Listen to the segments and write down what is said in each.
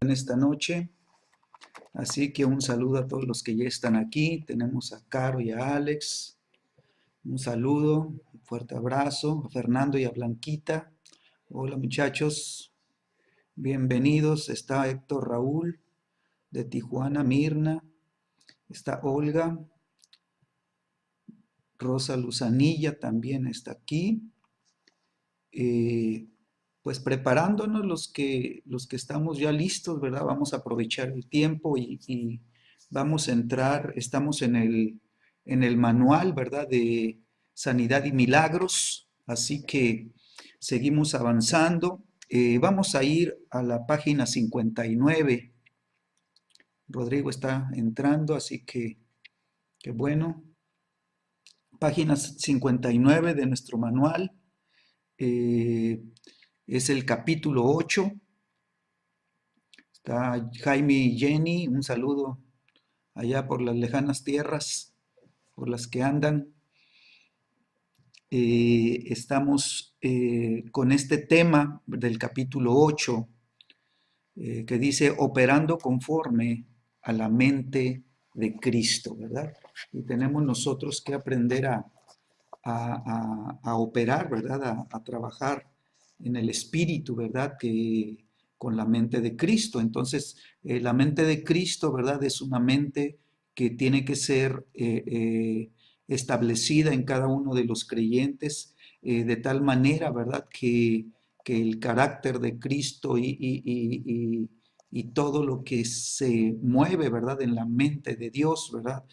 en esta noche. Así que un saludo a todos los que ya están aquí. Tenemos a Caro y a Alex. Un saludo, un fuerte abrazo. A Fernando y a Blanquita. Hola muchachos, bienvenidos. Está Héctor Raúl de Tijuana, Mirna. Está Olga. Rosa Luzanilla también está aquí. Pues preparándonos los que estamos ya listos, ¿verdad? Vamos a aprovechar el tiempo y vamos a entrar, estamos en el manual, ¿verdad? De Sanidad y Milagros, así que seguimos avanzando. Vamos a ir a la página 59. Rodrigo está entrando, así que bueno. Página 59 de nuestro manual. Es el capítulo 8. Está Jaime y Jenny, un saludo allá por las lejanas tierras por las que andan. Estamos con este tema del capítulo 8 que dice operando conforme a la mente de Cristo, ¿verdad? Y tenemos nosotros que aprender a operar, ¿verdad? A trabajar en el espíritu, ¿verdad? Que con la mente de Cristo. Entonces, la mente de Cristo, ¿verdad? Es una mente que tiene que ser establecida en cada uno de los creyentes de tal manera, ¿verdad? Que el carácter de Cristo y todo lo que se mueve, ¿verdad? En la mente de Dios, ¿verdad?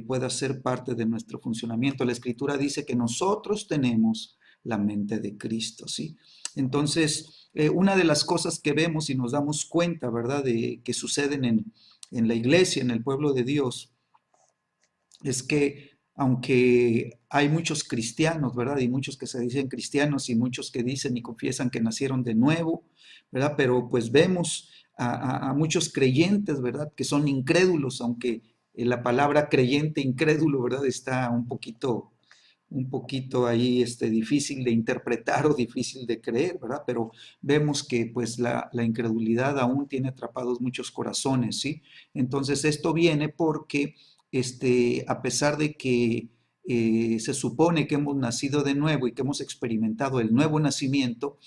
Pueda ser parte de nuestro funcionamiento. La Escritura dice que nosotros tenemos la mente de Cristo, ¿sí? Entonces, una de las cosas que vemos y nos damos cuenta, ¿verdad?, de que suceden en la iglesia, en el pueblo de Dios, es que aunque hay muchos cristianos, ¿verdad? Y muchos que se dicen cristianos y muchos que dicen y confiesan que nacieron de nuevo, ¿verdad? Pero pues vemos a muchos creyentes, ¿verdad? Que son incrédulos, aunque la palabra creyente, incrédulo, ¿verdad? Está un poquito ahí difícil de interpretar o difícil de creer, ¿verdad? Pero vemos que pues la incredulidad aún tiene atrapados muchos corazones, ¿sí? Entonces esto viene porque a pesar de que se supone que hemos nacido de nuevo y que hemos experimentado el nuevo nacimiento,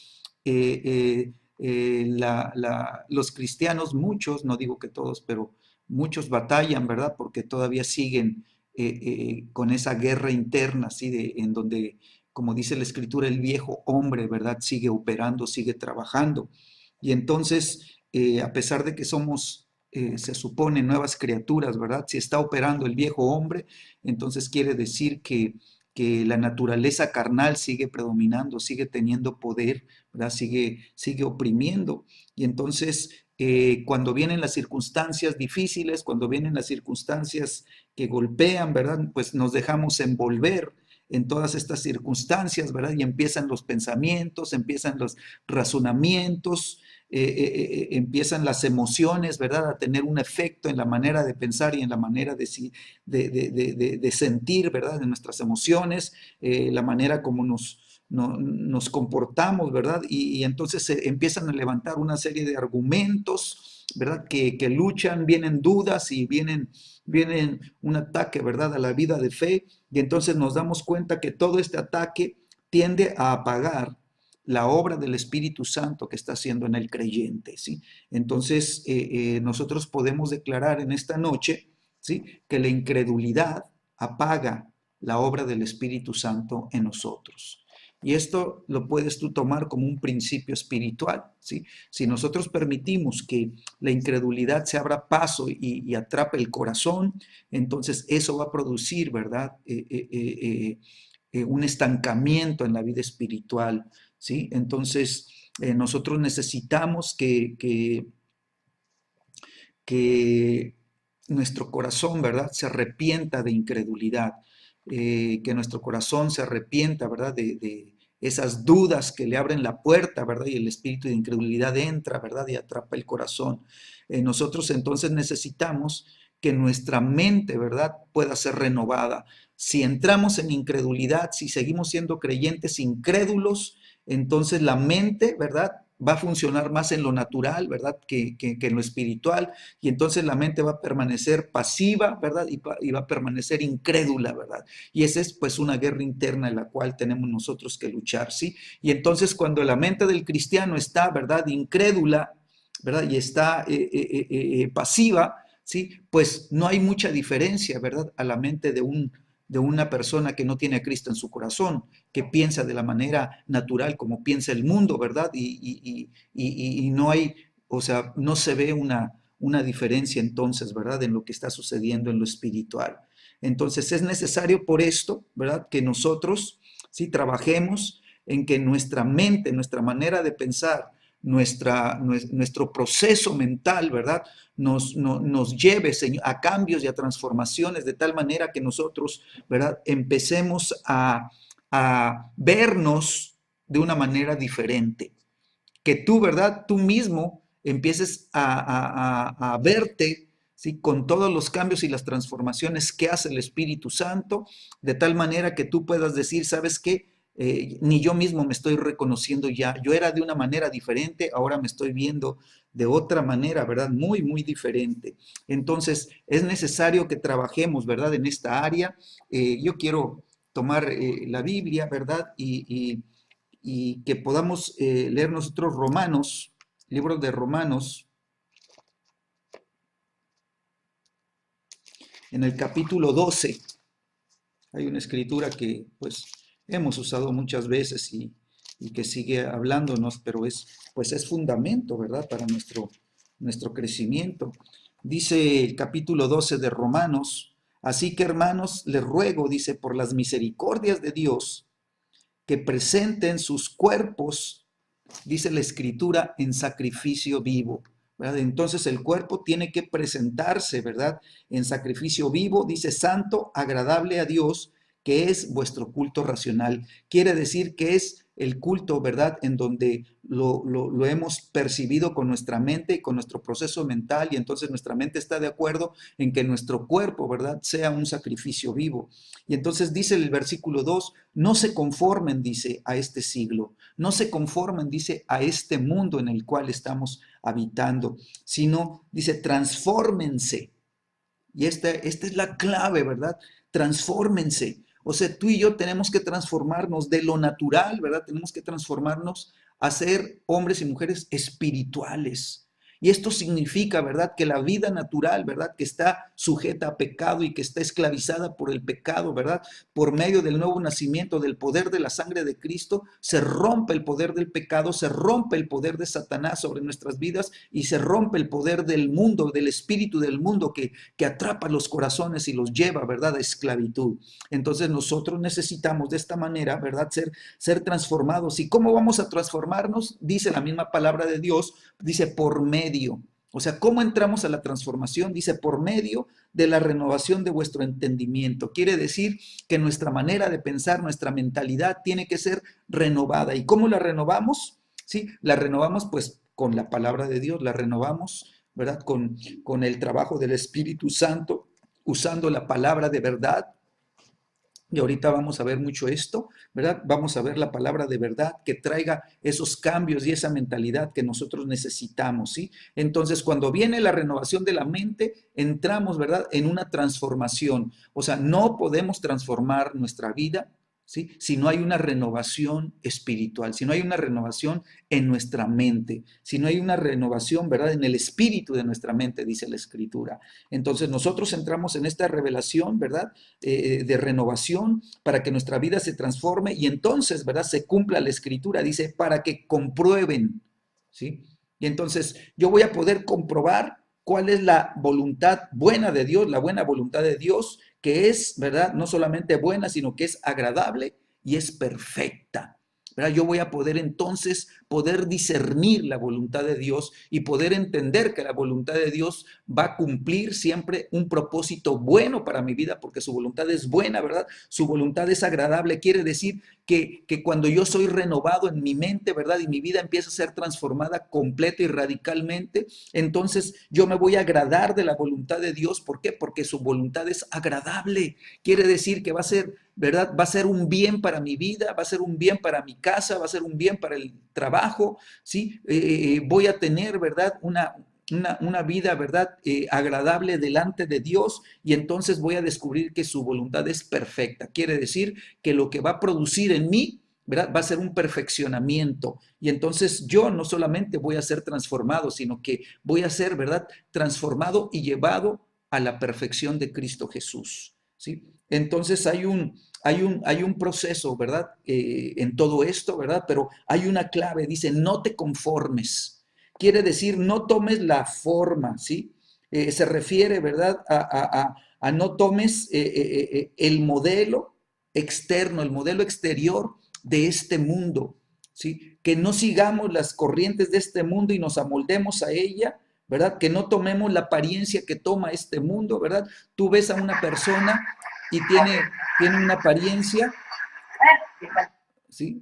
los cristianos, muchos, no digo que todos, pero muchos batallan, ¿verdad? Porque todavía siguen con esa guerra interna, ¿sí? En donde, como dice la Escritura, el viejo hombre, ¿verdad? Sigue operando, sigue trabajando. Y entonces, a pesar de que somos se supone nuevas criaturas, ¿verdad? Si está operando el viejo hombre, entonces quiere decir que la naturaleza carnal sigue predominando, sigue teniendo poder, ¿verdad? Sigue oprimiendo. Y entonces, cuando vienen las circunstancias difíciles, cuando vienen las circunstancias que golpean, ¿verdad? Pues nos dejamos envolver en todas estas circunstancias, ¿verdad? Y empiezan los pensamientos, empiezan los razonamientos, empiezan las emociones, ¿verdad?, a tener un efecto en la manera de pensar y en la manera de sentir, ¿verdad?, de nuestras emociones, la manera como nos comportamos, ¿verdad? Y entonces se empiezan a levantar una serie de argumentos, ¿verdad?, que luchan, vienen dudas y vienen un ataque, ¿verdad?, a la vida de fe, y entonces nos damos cuenta que todo este ataque tiende a apagar la obra del Espíritu Santo que está haciendo en el creyente, ¿sí? Entonces, nosotros podemos declarar en esta noche, ¿sí?, que la incredulidad apaga la obra del Espíritu Santo en nosotros. Y esto lo puedes tú tomar como un principio espiritual, ¿sí? Si nosotros permitimos que la incredulidad se abra paso y atrape el corazón, entonces eso va a producir, ¿verdad?, un estancamiento en la vida espiritual, ¿sí? Entonces, nosotros necesitamos que nuestro corazón, ¿verdad?, se arrepienta de incredulidad, que nuestro corazón se arrepienta, ¿verdad?, de esas dudas que le abren la puerta, ¿verdad?, y el espíritu de incredulidad entra, ¿verdad?, y atrapa el corazón. Nosotros entonces necesitamos que nuestra mente, ¿verdad?, pueda ser renovada. Si entramos en incredulidad, si seguimos siendo creyentes incrédulos, entonces la mente, ¿verdad?, va a funcionar más en lo natural, ¿verdad? Que en lo espiritual, y entonces la mente va a permanecer pasiva, ¿verdad? Y va a permanecer incrédula, ¿verdad? Y esa es pues una guerra interna en la cual tenemos nosotros que luchar, ¿sí? Y entonces cuando la mente del cristiano está, ¿verdad? Incrédula, ¿verdad? Y está pasiva, ¿sí? Pues no hay mucha diferencia, ¿verdad? A la mente de una persona que no tiene a Cristo en su corazón, que piensa de la manera natural como piensa el mundo, ¿verdad? Y no hay, o sea, no se ve una diferencia entonces, ¿verdad? En lo que está sucediendo en lo espiritual. Entonces es necesario por esto, ¿verdad? Que nosotros, sí, trabajemos en que nuestra mente, nuestra manera de pensar, nuestro proceso mental, ¿verdad? Nos lleve, Señor, a cambios y a transformaciones de tal manera que nosotros, ¿verdad? Empecemos a vernos de una manera diferente. Que tú, ¿verdad? Tú mismo empieces a verte, ¿sí? Con todos los cambios y las transformaciones que hace el Espíritu Santo, de tal manera que tú puedas decir, ¿sabes qué? Ni yo mismo me estoy reconociendo ya. Yo era de una manera diferente, ahora me estoy viendo de otra manera, ¿verdad? Muy, muy diferente. Entonces, es necesario que trabajemos, ¿verdad? En esta área. Yo quiero tomar la Biblia, ¿verdad? Y que podamos leer nosotros Romanos, libro de Romanos, en el capítulo 12. Hay una escritura que pues hemos usado muchas veces y que sigue hablándonos, pero pues es fundamento, ¿verdad? Para nuestro crecimiento. Dice el capítulo 12 de Romanos, así que hermanos, les ruego, dice, por las misericordias de Dios, que presenten sus cuerpos, dice la escritura, en sacrificio vivo, ¿verdad? Entonces el cuerpo tiene que presentarse, ¿verdad? En sacrificio vivo, dice santo, agradable a Dios, que es vuestro culto racional. Quiere decir que es el culto, ¿verdad? En donde lo hemos percibido con nuestra mente y con nuestro proceso mental, y entonces nuestra mente está de acuerdo en que nuestro cuerpo, ¿verdad? Sea un sacrificio vivo. Y entonces dice el versículo 2, no se conformen, dice, a este siglo, no se conformen, dice, a este mundo en el cual estamos habitando, sino, dice, transfórmense. Y esta es la clave, ¿verdad? Transfórmense. O sea, tú y yo tenemos que transformarnos de lo natural, ¿verdad? Tenemos que transformarnos a ser hombres y mujeres espirituales. Y esto significa, ¿verdad? Que la vida natural, ¿verdad? Que está sujeta a pecado y que está esclavizada por el pecado, ¿verdad? Por medio del nuevo nacimiento, del poder de la sangre de Cristo, se rompe el poder del pecado, se rompe el poder de Satanás sobre nuestras vidas y se rompe el poder del mundo, del espíritu del mundo que atrapa los corazones y los lleva, ¿verdad? A esclavitud. Entonces nosotros necesitamos de esta manera, ¿verdad? Ser transformados. ¿Y cómo vamos a transformarnos? Dice la misma palabra de Dios, dice por medio. O sea, ¿cómo entramos a la transformación? Dice, por medio de la renovación de vuestro entendimiento. Quiere decir que nuestra manera de pensar, nuestra mentalidad tiene que ser renovada. ¿Y cómo la renovamos? Sí, la renovamos pues con la palabra de Dios, la renovamos, ¿verdad? Con el trabajo del Espíritu Santo, usando la palabra de verdad. Y ahorita vamos a ver mucho esto, ¿verdad? Vamos a ver la palabra de verdad que traiga esos cambios y esa mentalidad que nosotros necesitamos, ¿sí? Entonces, cuando viene la renovación de la mente, entramos, ¿verdad? En una transformación. O sea, no podemos transformar nuestra vida, ¿sí? Si no hay una renovación espiritual, si no hay una renovación en nuestra mente, si no hay una renovación, ¿verdad? En el espíritu de nuestra mente, dice la Escritura. Entonces, nosotros entramos en esta revelación, ¿verdad? De renovación para que nuestra vida se transforme y entonces, ¿verdad? Se cumpla la escritura, dice, para que comprueben, ¿sí? Y entonces yo voy a poder comprobar cuál es la voluntad buena de Dios, la buena voluntad de Dios, que es, ¿verdad? No solamente buena, sino que es agradable y es perfecta. ¿Verdad? Yo voy a poder entonces poder discernir la voluntad de Dios y poder entender que la voluntad de Dios va a cumplir siempre un propósito bueno para mi vida, porque su voluntad es buena, ¿verdad? Su voluntad es agradable. Quiere decir que cuando yo soy renovado en mi mente, ¿verdad? Y mi vida empieza a ser transformada completa y radicalmente, entonces yo me voy a agradar de la voluntad de Dios. ¿Por qué? Porque su voluntad es agradable. Quiere decir que va a ser, ¿verdad? Va a ser un bien para mi vida, va a ser un bien para mi casa, va a ser un bien para el trabajo, trabajo, ¿sí? Voy a tener, ¿verdad? Una vida, ¿verdad? Agradable delante de Dios y entonces voy a descubrir que su voluntad es perfecta. Quiere decir que lo que va a producir en mí, ¿verdad? Va a ser un perfeccionamiento. Y entonces yo no solamente voy a ser transformado, sino que voy a ser, ¿verdad? Transformado y llevado a la perfección de Cristo Jesús, ¿sí? Entonces hay un proceso, ¿verdad? En todo esto, ¿verdad? Pero hay una clave, dice, no te conformes. Quiere decir, no tomes la forma, ¿sí? Se refiere, ¿verdad? A no tomes el modelo externo, el modelo exterior de este mundo, ¿sí? Que no sigamos las corrientes de este mundo y nos amoldemos a ella, ¿verdad? Que no tomemos la apariencia que toma este mundo, ¿verdad? Tú ves a una persona y tiene una apariencia, ¿sí?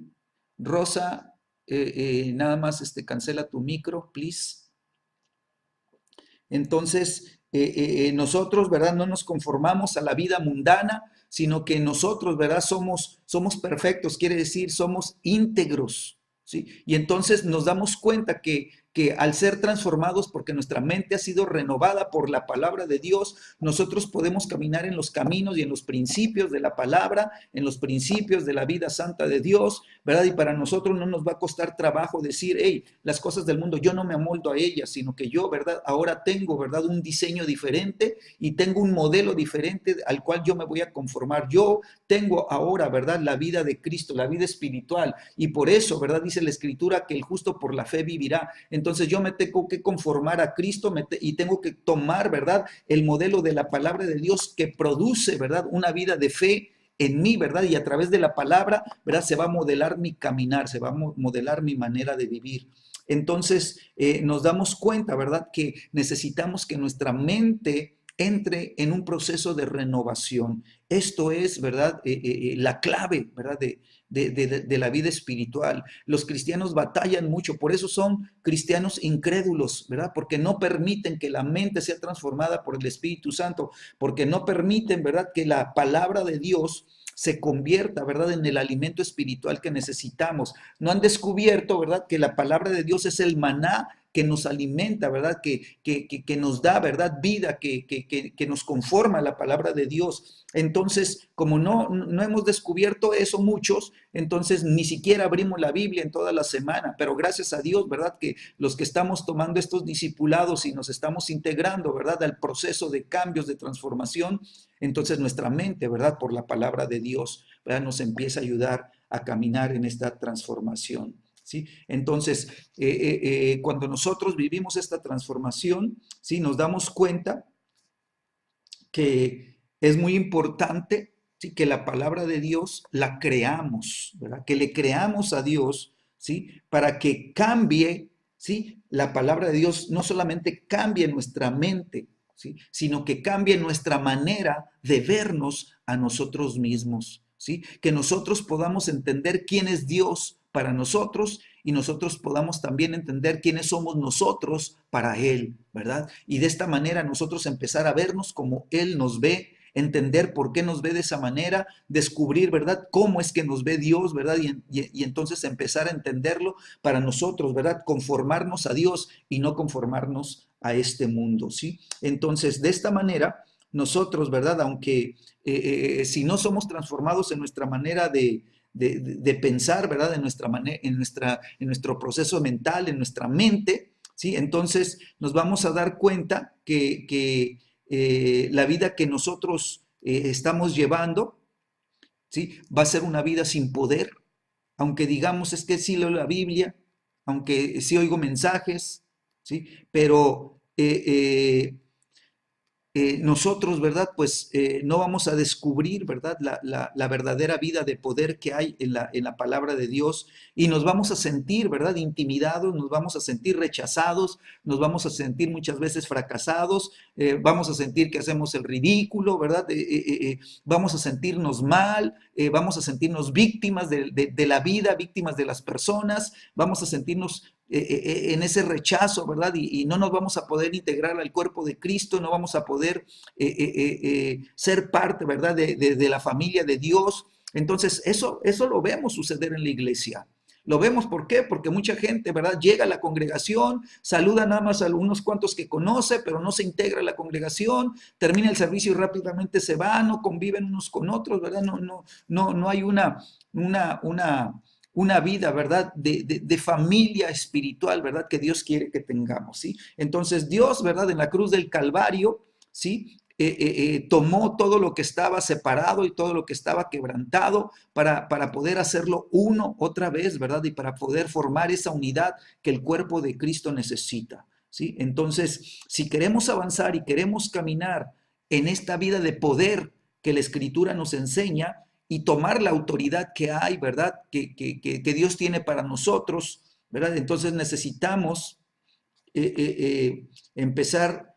Rosa, nada más cancela tu micro, please. Entonces, nosotros, ¿verdad? No nos conformamos a la vida mundana, sino que nosotros, ¿verdad? Somos perfectos, quiere decir, somos íntegros, ¿sí? Y entonces nos damos cuenta que al ser transformados, porque nuestra mente ha sido renovada por la palabra de Dios, nosotros podemos caminar en los caminos y en los principios de la palabra, en los principios de la vida santa de Dios, ¿verdad? Y para nosotros no nos va a costar trabajo decir, hey, las cosas del mundo, yo no me amoldo a ellas, sino que yo, ¿verdad? Ahora tengo, ¿verdad? Un diseño diferente y tengo un modelo diferente al cual yo me voy a conformar. Yo tengo ahora, ¿verdad? La vida de Cristo, la vida espiritual. Y por eso, ¿verdad? Dice la Escritura que el justo por la fe vivirá. Entonces yo me tengo que conformar a Cristo y tengo que tomar, ¿verdad? El modelo de la palabra de Dios que produce, ¿verdad? Una vida de fe en mí, ¿verdad? Y a través de la palabra, ¿verdad? Se va a modelar mi caminar, se va a modelar mi manera de vivir. Entonces, nos damos cuenta, ¿verdad? Que necesitamos que nuestra mente entre en un proceso de renovación. Esto es, ¿verdad? La clave, ¿verdad? De la vida espiritual. Los cristianos batallan mucho, por eso son cristianos incrédulos, ¿verdad? Porque no permiten que la mente sea transformada por el Espíritu Santo, porque no permiten, ¿verdad? Que la palabra de Dios se convierta, ¿verdad?, en el alimento espiritual que necesitamos. No han descubierto, ¿verdad?, que la palabra de Dios es el maná que nos alimenta, ¿verdad? Que nos da, ¿verdad? Vida, que nos conforma a la palabra de Dios. Entonces, como no hemos descubierto eso muchos, entonces ni siquiera abrimos la Biblia en toda la semana, pero gracias a Dios, ¿verdad? Que los que estamos tomando estos discipulados y nos estamos integrando, ¿verdad? Al proceso de cambios, de transformación, entonces nuestra mente, ¿verdad? Por la palabra de Dios, ¿verdad? Nos empieza a ayudar a caminar en esta transformación. ¿Sí? Entonces, cuando nosotros vivimos esta transformación, ¿sí? Nos damos cuenta que es muy importante, ¿sí? Que la palabra de Dios la creamos, ¿verdad? Que le creamos a Dios, ¿sí? Para que cambie, ¿sí? La palabra de Dios no solamente cambie nuestra mente, ¿sí? Sino que cambie nuestra manera de vernos a nosotros mismos, ¿sí? Que nosotros podamos entender quién es Dios para nosotros y nosotros podamos también entender quiénes somos nosotros para Él, ¿verdad? Y de esta manera nosotros empezar a vernos como Él nos ve, entender por qué nos ve de esa manera, descubrir, ¿verdad? Cómo es que nos ve Dios, ¿verdad? Y entonces empezar a entenderlo para nosotros, ¿verdad? Conformarnos a Dios y no conformarnos a este mundo, ¿sí? Entonces, de esta manera, nosotros, ¿verdad? Aunque si no somos transformados en nuestra manera de pensar, ¿verdad? En nuestro proceso mental, en nuestra mente, ¿sí? Entonces nos vamos a dar cuenta que la vida que nosotros estamos llevando, ¿sí? Va a ser una vida sin poder, aunque digamos es que sí leo la Biblia, aunque sí oigo mensajes, ¿sí? Pero nosotros, ¿verdad? Pues no vamos a descubrir, ¿verdad? La verdadera vida de poder que hay en la palabra de Dios y nos vamos a sentir, ¿verdad? Intimidados, nos vamos a sentir rechazados, nos vamos a sentir muchas veces fracasados, vamos a sentir que hacemos el ridículo, ¿verdad? Vamos a sentirnos mal, vamos a sentirnos víctimas de la vida, víctimas de las personas, vamos a sentirnos en ese rechazo, ¿verdad? Y no nos vamos a poder integrar al cuerpo de Cristo, no vamos a poder ser parte, ¿verdad? De la familia de Dios. Entonces, eso lo vemos suceder en la iglesia. Lo vemos, ¿por qué? Porque mucha gente, ¿verdad? Llega a la congregación, saluda nada más a unos cuantos que conoce, pero no se integra a la congregación, termina el servicio y rápidamente se va, no conviven unos con otros, ¿verdad? No hay una vida, ¿verdad? De familia espiritual, ¿verdad? Que Dios quiere que tengamos, ¿sí? Entonces Dios, ¿verdad? En la cruz del Calvario, ¿sí? Tomó todo lo que estaba separado y todo lo que estaba quebrantado para poder hacerlo uno otra vez, ¿verdad? Y para poder formar esa unidad que el cuerpo de Cristo necesita, ¿sí? Entonces, si queremos avanzar y queremos caminar en esta vida de poder que la Escritura nos enseña y tomar la autoridad que hay, ¿verdad? Que Dios tiene para nosotros, ¿verdad? Entonces necesitamos empezar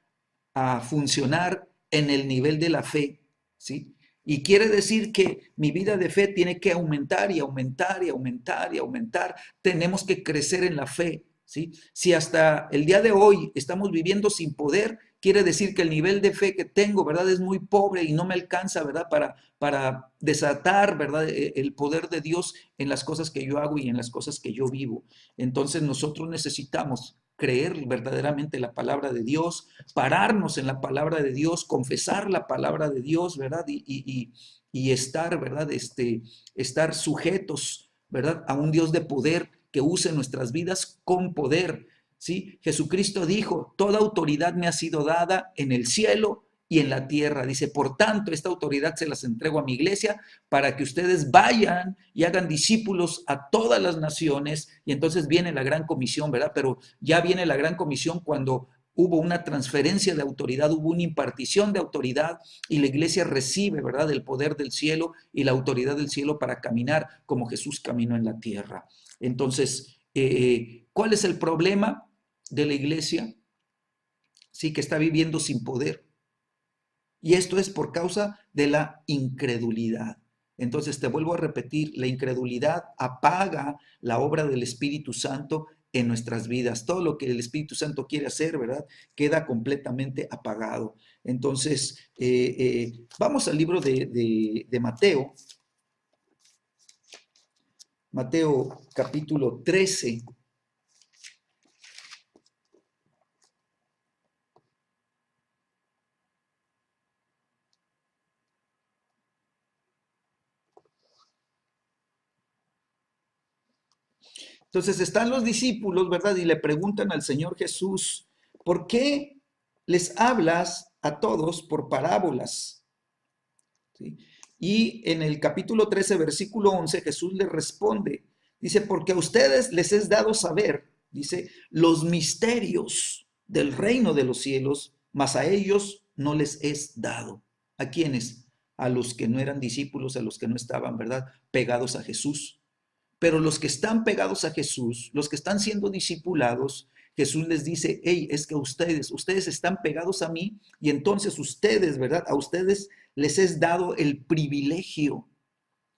a funcionar en el nivel de la fe, ¿sí? Y quiere decir que mi vida de fe tiene que aumentar y aumentar y aumentar y aumentar. Tenemos que crecer en la fe, ¿sí? Si hasta el día de hoy estamos viviendo sin poder, quiere decir que el nivel de fe que tengo, ¿verdad? Es muy pobre y no me alcanza, ¿verdad? Para desatar, ¿verdad? El poder de Dios en las cosas que yo hago y en las cosas que yo vivo. Entonces nosotros necesitamos creer verdaderamente la palabra de Dios, pararnos en la palabra de Dios, confesar la palabra de Dios, ¿verdad? Y estar, ¿verdad? Estar sujetos, ¿verdad? A un Dios de poder que use nuestras vidas con poder, ¿sí? Jesucristo dijo, toda autoridad me ha sido dada en el cielo y en la tierra. Dice, por tanto, esta autoridad se las entrego a mi iglesia para que ustedes vayan y hagan discípulos a todas las naciones. Y entonces viene la gran comisión, ¿verdad? Pero ya viene la gran comisión cuando hubo una transferencia de autoridad, hubo una impartición de autoridad y la iglesia recibe, ¿verdad?, el poder del cielo y la autoridad del cielo para caminar como Jesús caminó en la tierra. Entonces, ¿cuál es el problema de la iglesia? Sí, que está viviendo sin poder. Y esto es por causa de la incredulidad. Entonces te vuelvo a repetir, la incredulidad apaga la obra del Espíritu Santo en nuestras vidas. Todo lo que el Espíritu Santo quiere hacer, ¿verdad? Queda completamente apagado. Entonces, vamos al libro de Mateo. Mateo capítulo 13. Entonces están los discípulos, ¿verdad? Y le preguntan al Señor Jesús, ¿por qué les hablas a todos por parábolas? ¿Sí? Y en el capítulo 13, versículo 11, Jesús les responde, dice, porque a ustedes les es dado saber, dice, los misterios del reino de los cielos, mas a ellos no les es dado. ¿A quiénes? A los que no eran discípulos, a los que no estaban, ¿verdad?, pegados a Jesús. Pero los que están pegados a Jesús, los que están siendo discipulados, Jesús les dice, hey, es que ustedes están pegados a mí y entonces ustedes, ¿verdad? A ustedes les es dado el privilegio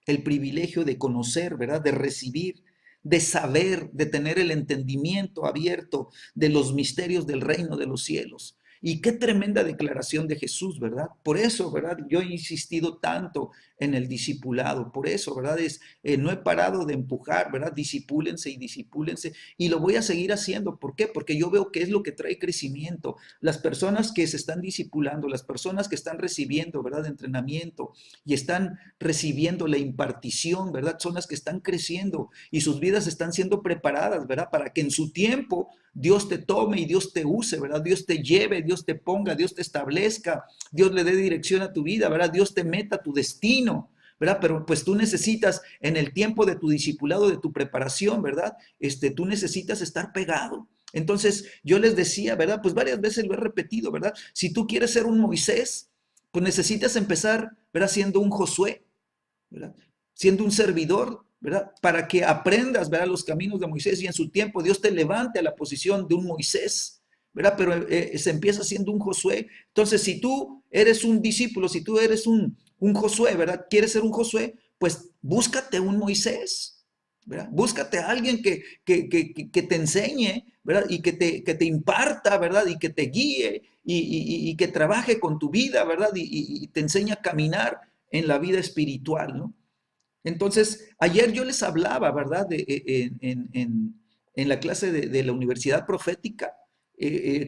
de conocer, ¿verdad? De recibir, de saber, de tener el entendimiento abierto de los misterios del reino de los cielos. Y qué tremenda declaración de Jesús, ¿verdad? Por eso, ¿verdad? Yo he insistido tanto en el discipulado, por eso, ¿verdad? No he parado de empujar, ¿verdad? Disipúlense y disipúlense, y lo voy a seguir haciendo. ¿Por qué? Porque yo veo que es lo que trae crecimiento. Las personas que se están discipulando, las personas que están recibiendo, ¿verdad? Entrenamiento y están recibiendo la impartición, ¿verdad? Son las que están creciendo y sus vidas están siendo preparadas, ¿verdad? Para que en su tiempo Dios te tome y Dios te use, ¿verdad? Dios te lleve, Dios te ponga, Dios te establezca, Dios le dé dirección a tu vida, ¿verdad? Dios te meta a tu destino, ¿verdad? Pero pues tú necesitas en el tiempo de tu discipulado, de tu preparación, ¿verdad? Tú necesitas estar pegado. Entonces yo les decía, ¿verdad? Pues varias veces lo he repetido, ¿verdad? Si tú quieres ser un Moisés, pues necesitas empezar, ¿verdad? Siendo un Josué, ¿verdad? Siendo un servidor, ¿verdad? Para que aprendas, ¿verdad? Los caminos de Moisés y en su tiempo Dios te levante a la posición de un Moisés, ¿verdad? Pero se empieza siendo un Josué. Entonces, si tú eres un discípulo, si tú eres un Josué, ¿verdad? ¿Quieres ser un Josué? Pues búscate un Moisés, ¿verdad? Búscate a alguien que te enseñe, ¿verdad? Y que te imparta, ¿verdad? Y que te guíe y que trabaje con tu vida, ¿verdad? Y te enseñe a caminar en la vida espiritual, ¿no? Entonces, ayer yo les hablaba, ¿verdad? En la clase de la Universidad Profética,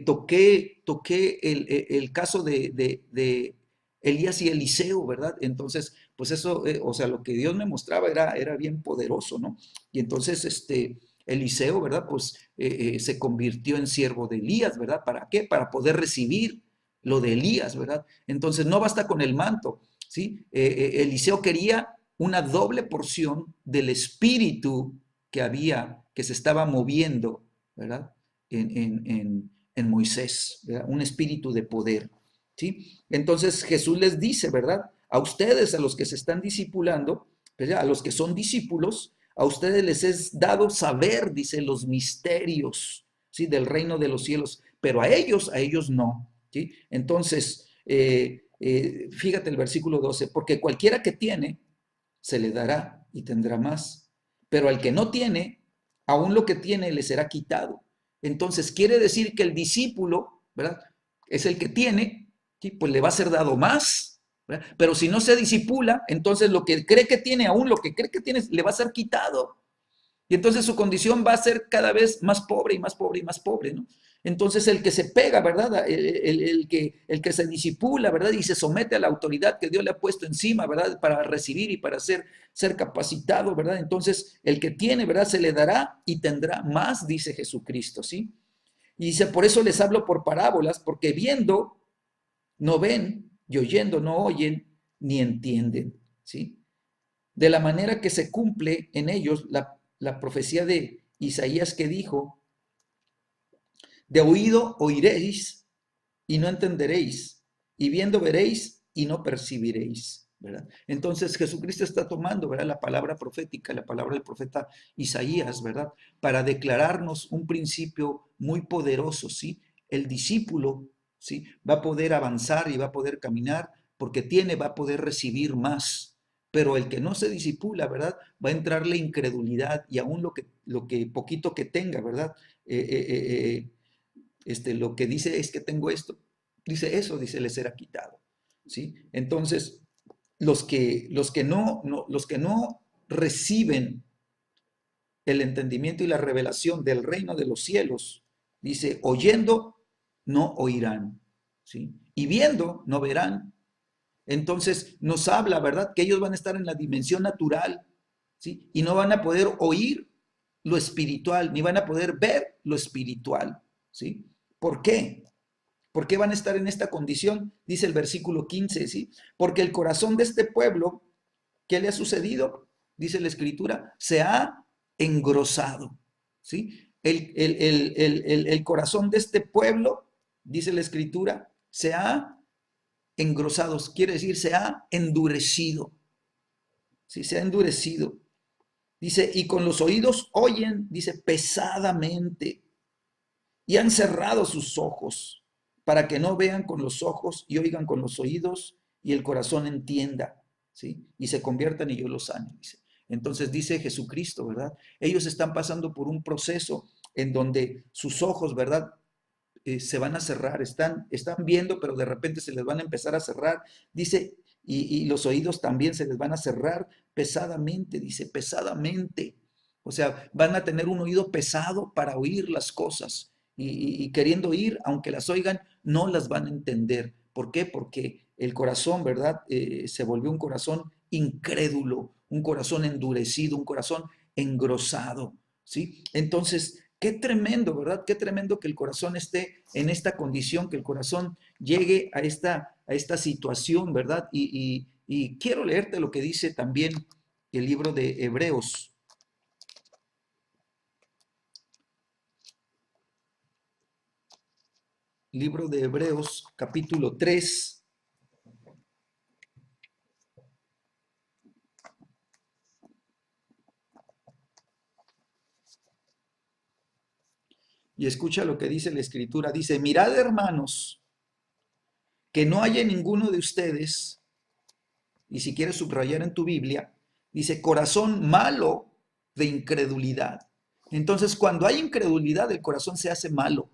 toqué el caso de Elías y Eliseo, ¿verdad? Entonces, pues eso, o sea, lo que Dios me mostraba era bien poderoso, ¿no? Y entonces, Eliseo, ¿verdad? Pues se convirtió en siervo de Elías, ¿verdad? ¿Para qué? Para poder recibir lo de Elías, ¿verdad? Entonces, no basta con el manto, ¿sí? Eliseo quería una doble porción del espíritu que había, que se estaba moviendo, ¿verdad? En Moisés, ¿verdad? Un espíritu de poder, ¿sí? Entonces Jesús les dice, ¿verdad? A ustedes, a los que se están discipulando, ¿verdad? A los que son discípulos, a ustedes les es dado saber, dice, los misterios, ¿sí? Del reino de los cielos, pero a ellos no, ¿sí? Entonces, fíjate el versículo 12, porque cualquiera que tiene, se le dará y tendrá más. Pero al que no tiene, aún lo que tiene le será quitado. Entonces quiere decir que el discípulo, ¿verdad? Es el que tiene, ¿sí? Pues le va a ser dado más, ¿verdad? Pero si no se disipula, entonces lo que cree que tiene, aún lo que cree que tiene, le va a ser quitado. Y entonces su condición va a ser cada vez más pobre y más pobre y más pobre, ¿no? Entonces el que se pega, ¿verdad? El que se disipula, ¿verdad? Y se somete a la autoridad que Dios le ha puesto encima, ¿verdad? Para recibir y para ser capacitado, ¿verdad? Entonces el que tiene, ¿verdad? Se le dará y tendrá más, dice Jesucristo, ¿sí? Y dice, por eso les hablo por parábolas, porque viendo no ven y oyendo no oyen ni entienden, ¿sí? De la manera que se cumple en ellos la profecía de Isaías que dijo, de oído oiréis y no entenderéis, y viendo veréis y no percibiréis, ¿verdad? Entonces Jesucristo está tomando, ¿verdad? La palabra profética, la palabra del profeta Isaías, ¿verdad? Para declararnos un principio muy poderoso, ¿sí? El discípulo, ¿sí? Va a poder avanzar y va a poder caminar porque va a poder recibir más. Pero el que no se disipula, ¿verdad? Va a entrar la incredulidad y aún lo que poquito que tenga, ¿verdad? Lo que dice es que tengo esto, dice eso, dice, le será quitado, ¿sí? Entonces, los que no reciben el entendimiento y la revelación del reino de los cielos, dice, oyendo, no oirán, ¿sí? Y viendo, no verán. Entonces, nos habla, ¿verdad? Que ellos van a estar en la dimensión natural, ¿sí? Y no van a poder oír lo espiritual, ni van a poder ver lo espiritual, ¿sí? ¿Por qué? ¿Por qué van a estar en esta condición? Dice el versículo 15, ¿sí? Porque el corazón de este pueblo, ¿qué le ha sucedido? Dice la escritura, se ha engrosado, ¿sí? El corazón de este pueblo, dice la escritura, se ha engrosado, quiere decir, se ha endurecido, ¿sí? Se ha endurecido. Dice, y con los oídos oyen, dice, pesadamente, y han cerrado sus ojos para que no vean con los ojos y oigan con los oídos y el corazón entienda, ¿sí? Y se conviertan y yo los sane, dice. Entonces dice Jesucristo, ¿verdad? Ellos están pasando por un proceso en donde sus ojos, ¿verdad? Se van a cerrar, están viendo, pero de repente se les van a empezar a cerrar, dice, y los oídos también se les van a cerrar pesadamente, dice, pesadamente. O sea, van a tener un oído pesado para oír las cosas y queriendo oír, aunque las oigan, no las van a entender. ¿Por qué? Porque el corazón, ¿verdad? Se volvió un corazón incrédulo, un corazón endurecido, un corazón engrosado, ¿sí? Entonces, qué tremendo, ¿verdad? Qué tremendo que el corazón esté en esta condición, que el corazón llegue a esta situación, ¿verdad? Y quiero leerte lo que dice también el libro de Hebreos. Libro de Hebreos, capítulo 3. Y escucha lo que dice la escritura. Dice, mirad hermanos, que no haya ninguno de ustedes, y si quieres subrayar en tu Biblia, dice, corazón malo de incredulidad. Entonces, cuando hay incredulidad, el corazón se hace malo.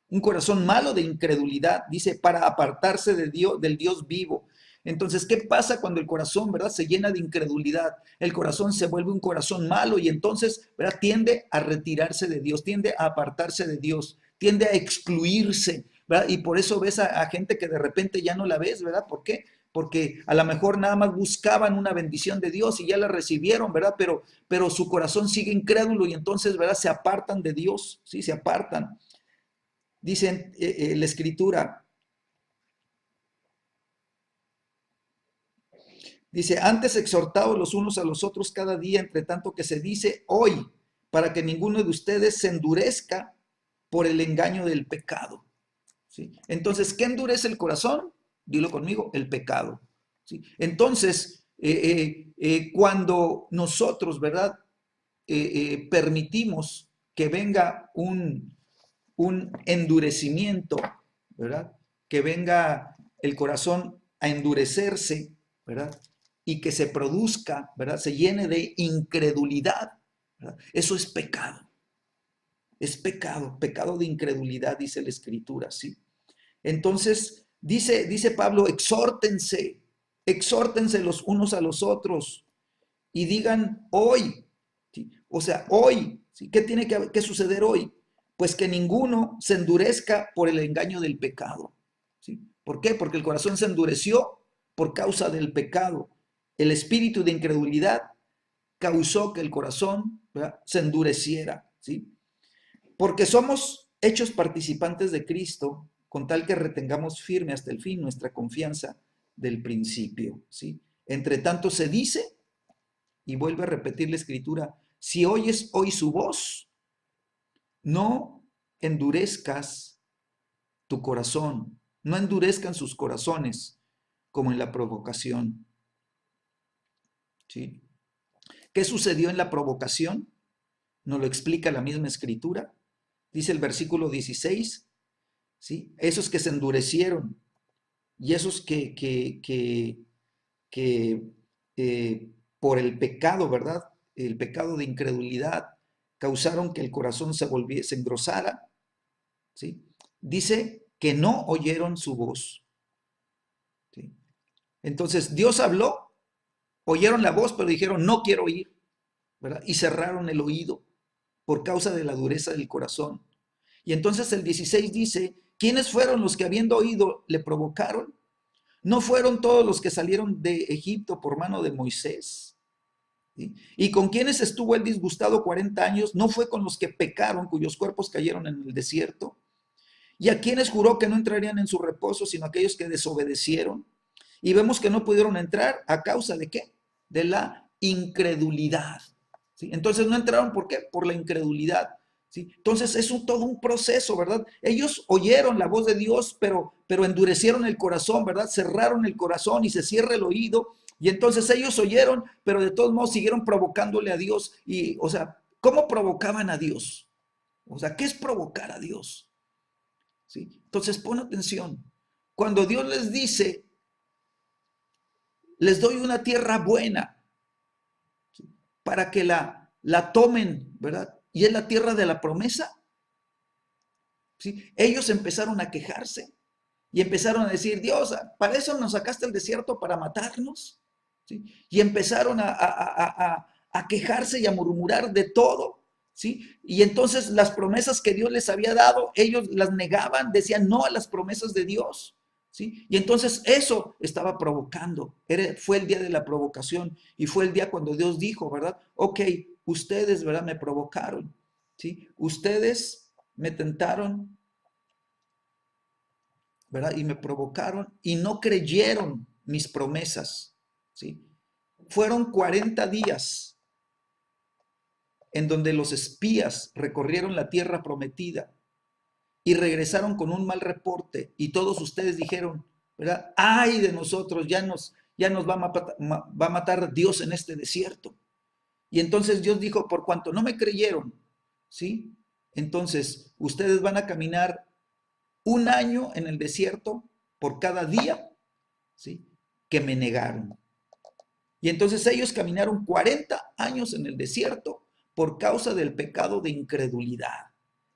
Un corazón malo de incredulidad, dice, para apartarse de Dios, del Dios vivo. Entonces, ¿qué pasa cuando el corazón, verdad, se llena de incredulidad? El corazón se vuelve un corazón malo y entonces, verdad, tiende a retirarse de Dios, tiende a apartarse de Dios, tiende a excluirse, ¿verdad? Y por eso ves a gente que de repente ya no la ves, ¿verdad? ¿Por qué? Porque a lo mejor nada más buscaban una bendición de Dios y ya la recibieron, ¿verdad? Pero su corazón sigue incrédulo y entonces, ¿verdad? Se apartan de Dios, ¿sí? Se apartan. Dice la Escritura, dice, antes exhortados los unos a los otros cada día, entre tanto que se dice hoy, para que ninguno de ustedes se endurezca por el engaño del pecado. ¿Sí? Entonces, ¿qué endurece el corazón? Dilo conmigo, el pecado. ¿Sí? Entonces, cuando nosotros, ¿verdad? Permitimos que venga un endurecimiento, ¿verdad? Que venga el corazón a endurecerse, ¿verdad? Y que se produzca, ¿verdad? Se llene de incredulidad, ¿verdad? Eso es pecado, pecado de incredulidad, dice la Escritura, ¿sí? Entonces, dice Pablo, exhórtense los unos a los otros y digan hoy, ¿sí? O sea, hoy, ¿sí? ¿Qué tiene que suceder hoy? Pues que ninguno se endurezca por el engaño del pecado, ¿sí? ¿Por qué? Porque el corazón se endureció por causa del pecado. El espíritu de incredulidad causó que el corazón, ¿verdad?, se endureciera, ¿sí? Porque somos hechos participantes de Cristo, con tal que retengamos firme hasta el fin nuestra confianza del principio, ¿sí? Entre tanto se dice, y vuelve a repetir la Escritura, si oyes hoy su voz, no endurezcas tu corazón, no endurezcan sus corazones como en la provocación, ¿sí? ¿Qué sucedió en la provocación? Nos lo explica la misma Escritura. Dice el versículo 16, ¿sí? Esos que se endurecieron y esos que por el pecado, ¿verdad? El pecado de incredulidad causaron que el corazón se engrosara, ¿sí? Dice que no oyeron su voz, ¿sí? Entonces Dios habló, oyeron la voz, pero dijeron, no quiero oír, ¿verdad? Y cerraron el oído por causa de la dureza del corazón. Y entonces el 16 dice, ¿quiénes fueron los que habiendo oído le provocaron? ¿No fueron todos los que salieron de Egipto por mano de Moisés? ¿Sí? ¿Y con quienes estuvo él disgustado 40 años? ¿No fue con los que pecaron, cuyos cuerpos cayeron en el desierto? ¿Y a quienes juró que no entrarían en su reposo, sino aquellos que desobedecieron? Y vemos que no pudieron entrar a causa de ¿qué? De la incredulidad. ¿Sí? Entonces no entraron, ¿por qué? Por la incredulidad. ¿Sí? Entonces es todo un proceso, ¿verdad? Ellos oyeron la voz de Dios, pero endurecieron el corazón, ¿verdad? Cerraron el corazón y se cierra el oído. Y entonces ellos oyeron, pero de todos modos siguieron provocándole a Dios. Y, o sea, ¿cómo provocaban a Dios? O sea, ¿qué es provocar a Dios? ¿Sí? Entonces pon atención. Cuando Dios les dice, les doy una tierra buena, ¿sí?, para que la tomen, ¿verdad? Y es la tierra de la promesa, ¿sí? Ellos empezaron a quejarse y empezaron a decir, Dios, ¿para eso nos sacaste al desierto para matarnos? ¿Sí? Y empezaron a quejarse y a murmurar de todo, ¿sí? Y entonces las promesas que Dios les había dado, ellos las negaban, decían no a las promesas de Dios, ¿sí? Y entonces eso estaba provocando, fue el día de la provocación y fue el día cuando Dios dijo, ¿verdad? Ok, ustedes, ¿verdad? Me provocaron, ¿sí? Ustedes me tentaron, ¿verdad? Y me provocaron y no creyeron mis promesas, ¿sí? Fueron 40 días en donde los espías recorrieron la tierra prometida y regresaron con un mal reporte y todos ustedes dijeron, ¿verdad? Ay de nosotros, ya nos va a matar Dios en este desierto. Y entonces Dios dijo, por cuanto no me creyeron, ¿sí? Entonces ustedes van a caminar un año en el desierto por cada día, ¿sí?, que me negaron. Y entonces ellos caminaron 40 años en el desierto por causa del pecado de incredulidad.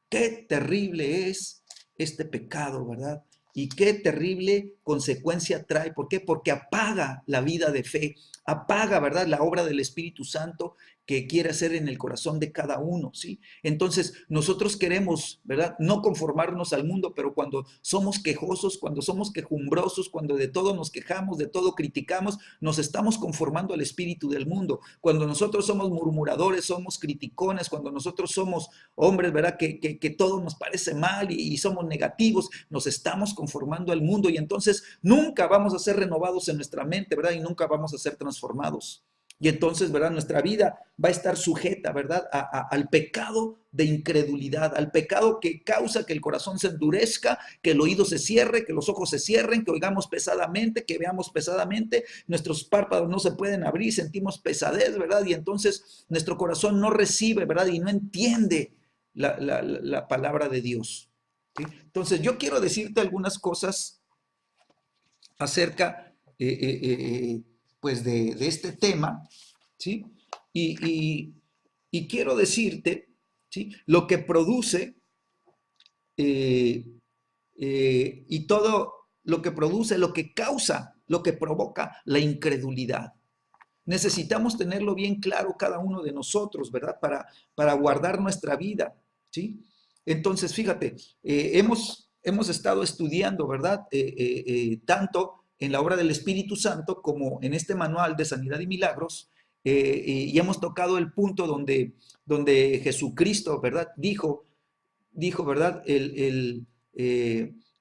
Qué terrible es este pecado, ¿verdad? Y qué terrible consecuencia trae. ¿Por qué? Porque apaga la vida de fe, apaga, ¿verdad?, la obra del Espíritu Santo que quiere hacer en el corazón de cada uno, ¿sí? Entonces, nosotros queremos, ¿verdad?, no conformarnos al mundo, pero cuando somos quejosos, cuando somos quejumbrosos, cuando de todo nos quejamos, de todo criticamos, nos estamos conformando al espíritu del mundo. Cuando nosotros somos murmuradores, somos criticones, cuando nosotros somos hombres, ¿verdad?, que todo nos parece mal y somos negativos, nos estamos conformando al mundo y entonces nunca vamos a ser renovados en nuestra mente, ¿verdad? Y nunca vamos a ser transformados. Y entonces, ¿verdad? Nuestra vida va a estar sujeta, ¿verdad? Al pecado de incredulidad, al pecado que causa que el corazón se endurezca, que el oído se cierre, que los ojos se cierren, que oigamos pesadamente, que veamos pesadamente, nuestros párpados no se pueden abrir, sentimos pesadez, ¿verdad? Y entonces nuestro corazón no recibe, ¿verdad? Y no entiende la palabra de Dios. ¿Sí? Entonces, yo quiero decirte algunas cosas acerca pues de este tema, ¿sí? Y quiero decirte, ¿sí?, lo que produce eh, y todo lo que produce, lo que causa, lo que provoca la incredulidad. Necesitamos tenerlo bien claro cada uno de nosotros, ¿verdad? Para guardar nuestra vida, ¿sí? Entonces, fíjate, hemos estado estudiando, ¿verdad? Tanto en la obra del Espíritu Santo como en este manual de Sanidad y Milagros, y hemos tocado el punto donde Jesucristo, ¿verdad? Dijo, ¿verdad?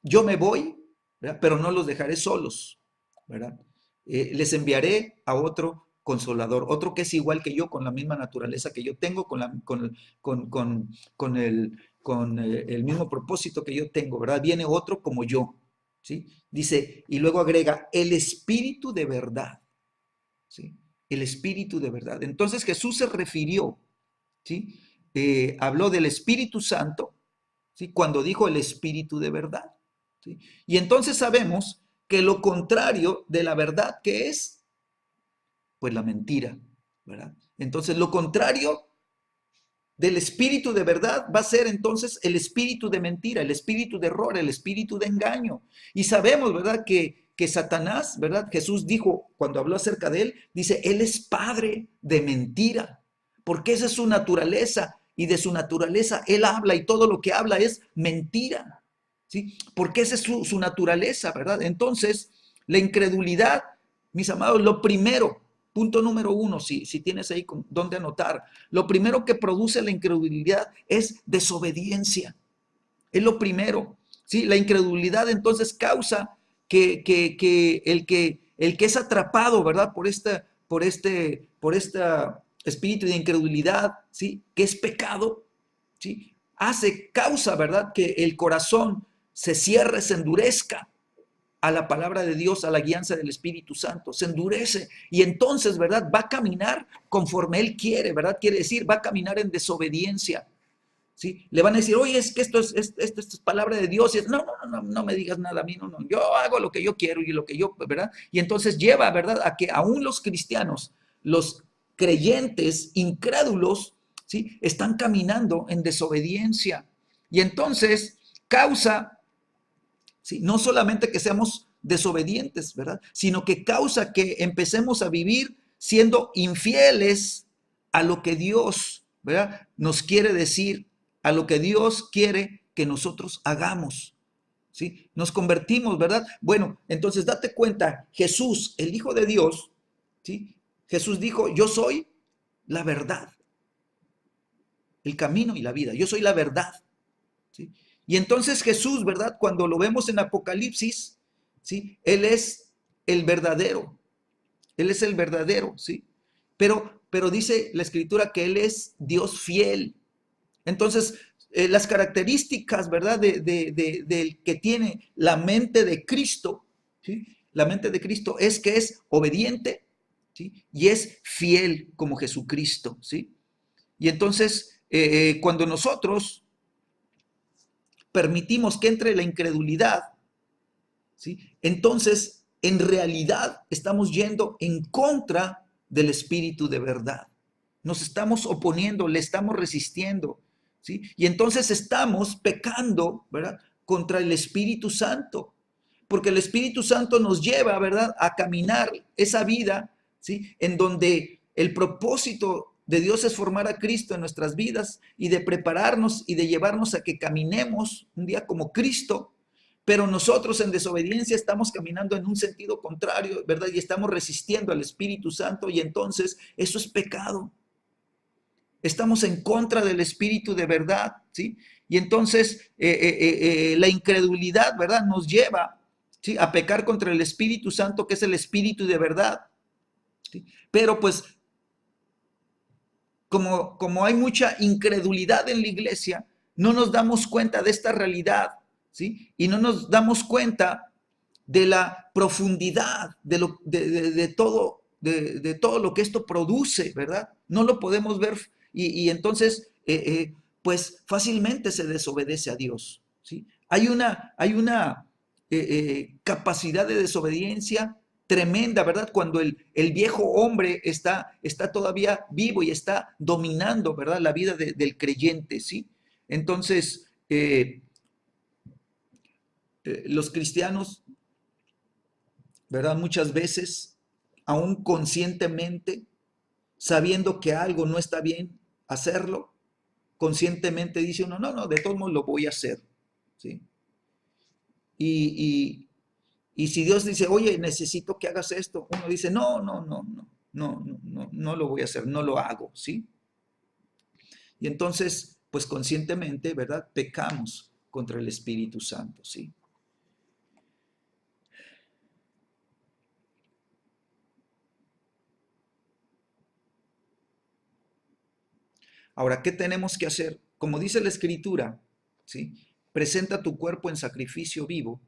Yo me voy, ¿verdad?, pero no los dejaré solos, ¿verdad? Les enviaré a otro consolador, otro que es igual que yo, con la misma naturaleza que yo tengo, con el mismo propósito que yo tengo, ¿verdad? Viene otro como yo, ¿sí? Dice, y luego agrega, el Espíritu de verdad, ¿sí? El Espíritu de verdad. Entonces Jesús se refirió, ¿sí? Habló del Espíritu Santo, ¿sí?, cuando dijo el Espíritu de verdad, ¿sí? Y entonces sabemos que lo contrario de la verdad, ¿qué es? Pues la mentira, ¿verdad? Entonces lo contrario del espíritu de verdad va a ser entonces el espíritu de mentira, el espíritu de error, el espíritu de engaño. Y sabemos, ¿verdad?, que Satanás, ¿verdad? Jesús dijo, cuando habló acerca de él, dice, él es padre de mentira, porque esa es su naturaleza, y de su naturaleza él habla, y todo lo que habla es mentira, ¿sí? Porque esa es su naturaleza, ¿verdad? Entonces, la incredulidad, mis amados, lo primero, punto número uno, si tienes ahí donde anotar, lo primero que produce la incredulidad es desobediencia. Es lo primero, ¿sí? La incredulidad entonces causa que el que es atrapado, ¿verdad?, por este espíritu de incredulidad, ¿sí?, que es pecado, ¿sí?, causa, ¿verdad?, que el corazón se cierre, se endurezca a la palabra de Dios, a la guianza del Espíritu Santo, se endurece y entonces, ¿verdad?, va a caminar conforme Él quiere, ¿verdad? Quiere decir, va a caminar en desobediencia, ¿sí? Le van a decir, oye, es que esto es palabra de Dios. Y no me digas nada a mí, no, yo hago lo que yo quiero y lo que yo, ¿verdad? Y entonces lleva, ¿verdad?, a que aún los cristianos, los creyentes incrédulos, ¿sí?, están caminando en desobediencia. Y entonces causa, ¿sí?, no solamente que seamos desobedientes, ¿verdad?, sino que causa que empecemos a vivir siendo infieles a lo que Dios, ¿verdad?, nos quiere decir, a lo que Dios quiere que nosotros hagamos, ¿sí? Nos convertimos, ¿verdad? Bueno, entonces date cuenta, Jesús, el Hijo de Dios, ¿sí?, Jesús dijo, yo soy la verdad, el camino y la vida, yo soy la verdad, ¿sí? Y entonces Jesús, ¿verdad?, cuando lo vemos en Apocalipsis, ¿sí?, Él es el verdadero, Él es el verdadero, ¿sí? Pero dice la Escritura que Él es Dios fiel. Entonces, las características, ¿verdad?, del que tiene la mente de Cristo, ¿sí?, la mente de Cristo es que es obediente, ¿sí?, y es fiel como Jesucristo, ¿sí? Y entonces, cuando nosotros permitimos que entre la incredulidad, ¿sí?, entonces en realidad estamos yendo en contra del Espíritu de verdad. Nos estamos oponiendo, le estamos resistiendo, ¿sí? Y entonces estamos pecando, ¿verdad?, contra el Espíritu Santo. Porque el Espíritu Santo nos lleva, ¿verdad?, a caminar esa vida, ¿sí?, en donde el propósito de Dios es formar a Cristo en nuestras vidas y de prepararnos y de llevarnos a que caminemos un día como Cristo, pero nosotros en desobediencia estamos caminando en un sentido contrario, ¿verdad? Y estamos resistiendo al Espíritu Santo y entonces eso es pecado. Estamos en contra del Espíritu de verdad, ¿sí? Y entonces la incredulidad, ¿verdad?, nos lleva, ¿sí?, a pecar contra el Espíritu Santo, que es el Espíritu de verdad, ¿sí? Pero pues como hay mucha incredulidad en la iglesia, no nos damos cuenta de esta realidad, ¿sí? Y no nos damos cuenta de la profundidad de todo lo que esto produce, ¿verdad? No lo podemos ver y entonces, pues fácilmente se desobedece a Dios, ¿sí? Hay una capacidad de desobediencia tremenda, ¿verdad? Cuando el viejo hombre está todavía vivo y está dominando, ¿verdad?, la vida del creyente, ¿sí? Entonces, los cristianos, ¿verdad?, muchas veces, aún conscientemente, sabiendo que algo no está bien hacerlo, conscientemente dice uno, no, no, de todos modos lo voy a hacer, ¿sí? Y, y si Dios dice, oye, necesito que hagas esto, uno dice, no, no, no, no, no, no, no, no lo voy a hacer, no lo hago, ¿sí? Y entonces, pues conscientemente, ¿verdad?, pecamos contra el Espíritu Santo, ¿sí? Ahora, ¿qué tenemos que hacer? Como dice la Escritura, ¿sí? Presenta tu cuerpo en sacrificio vivo,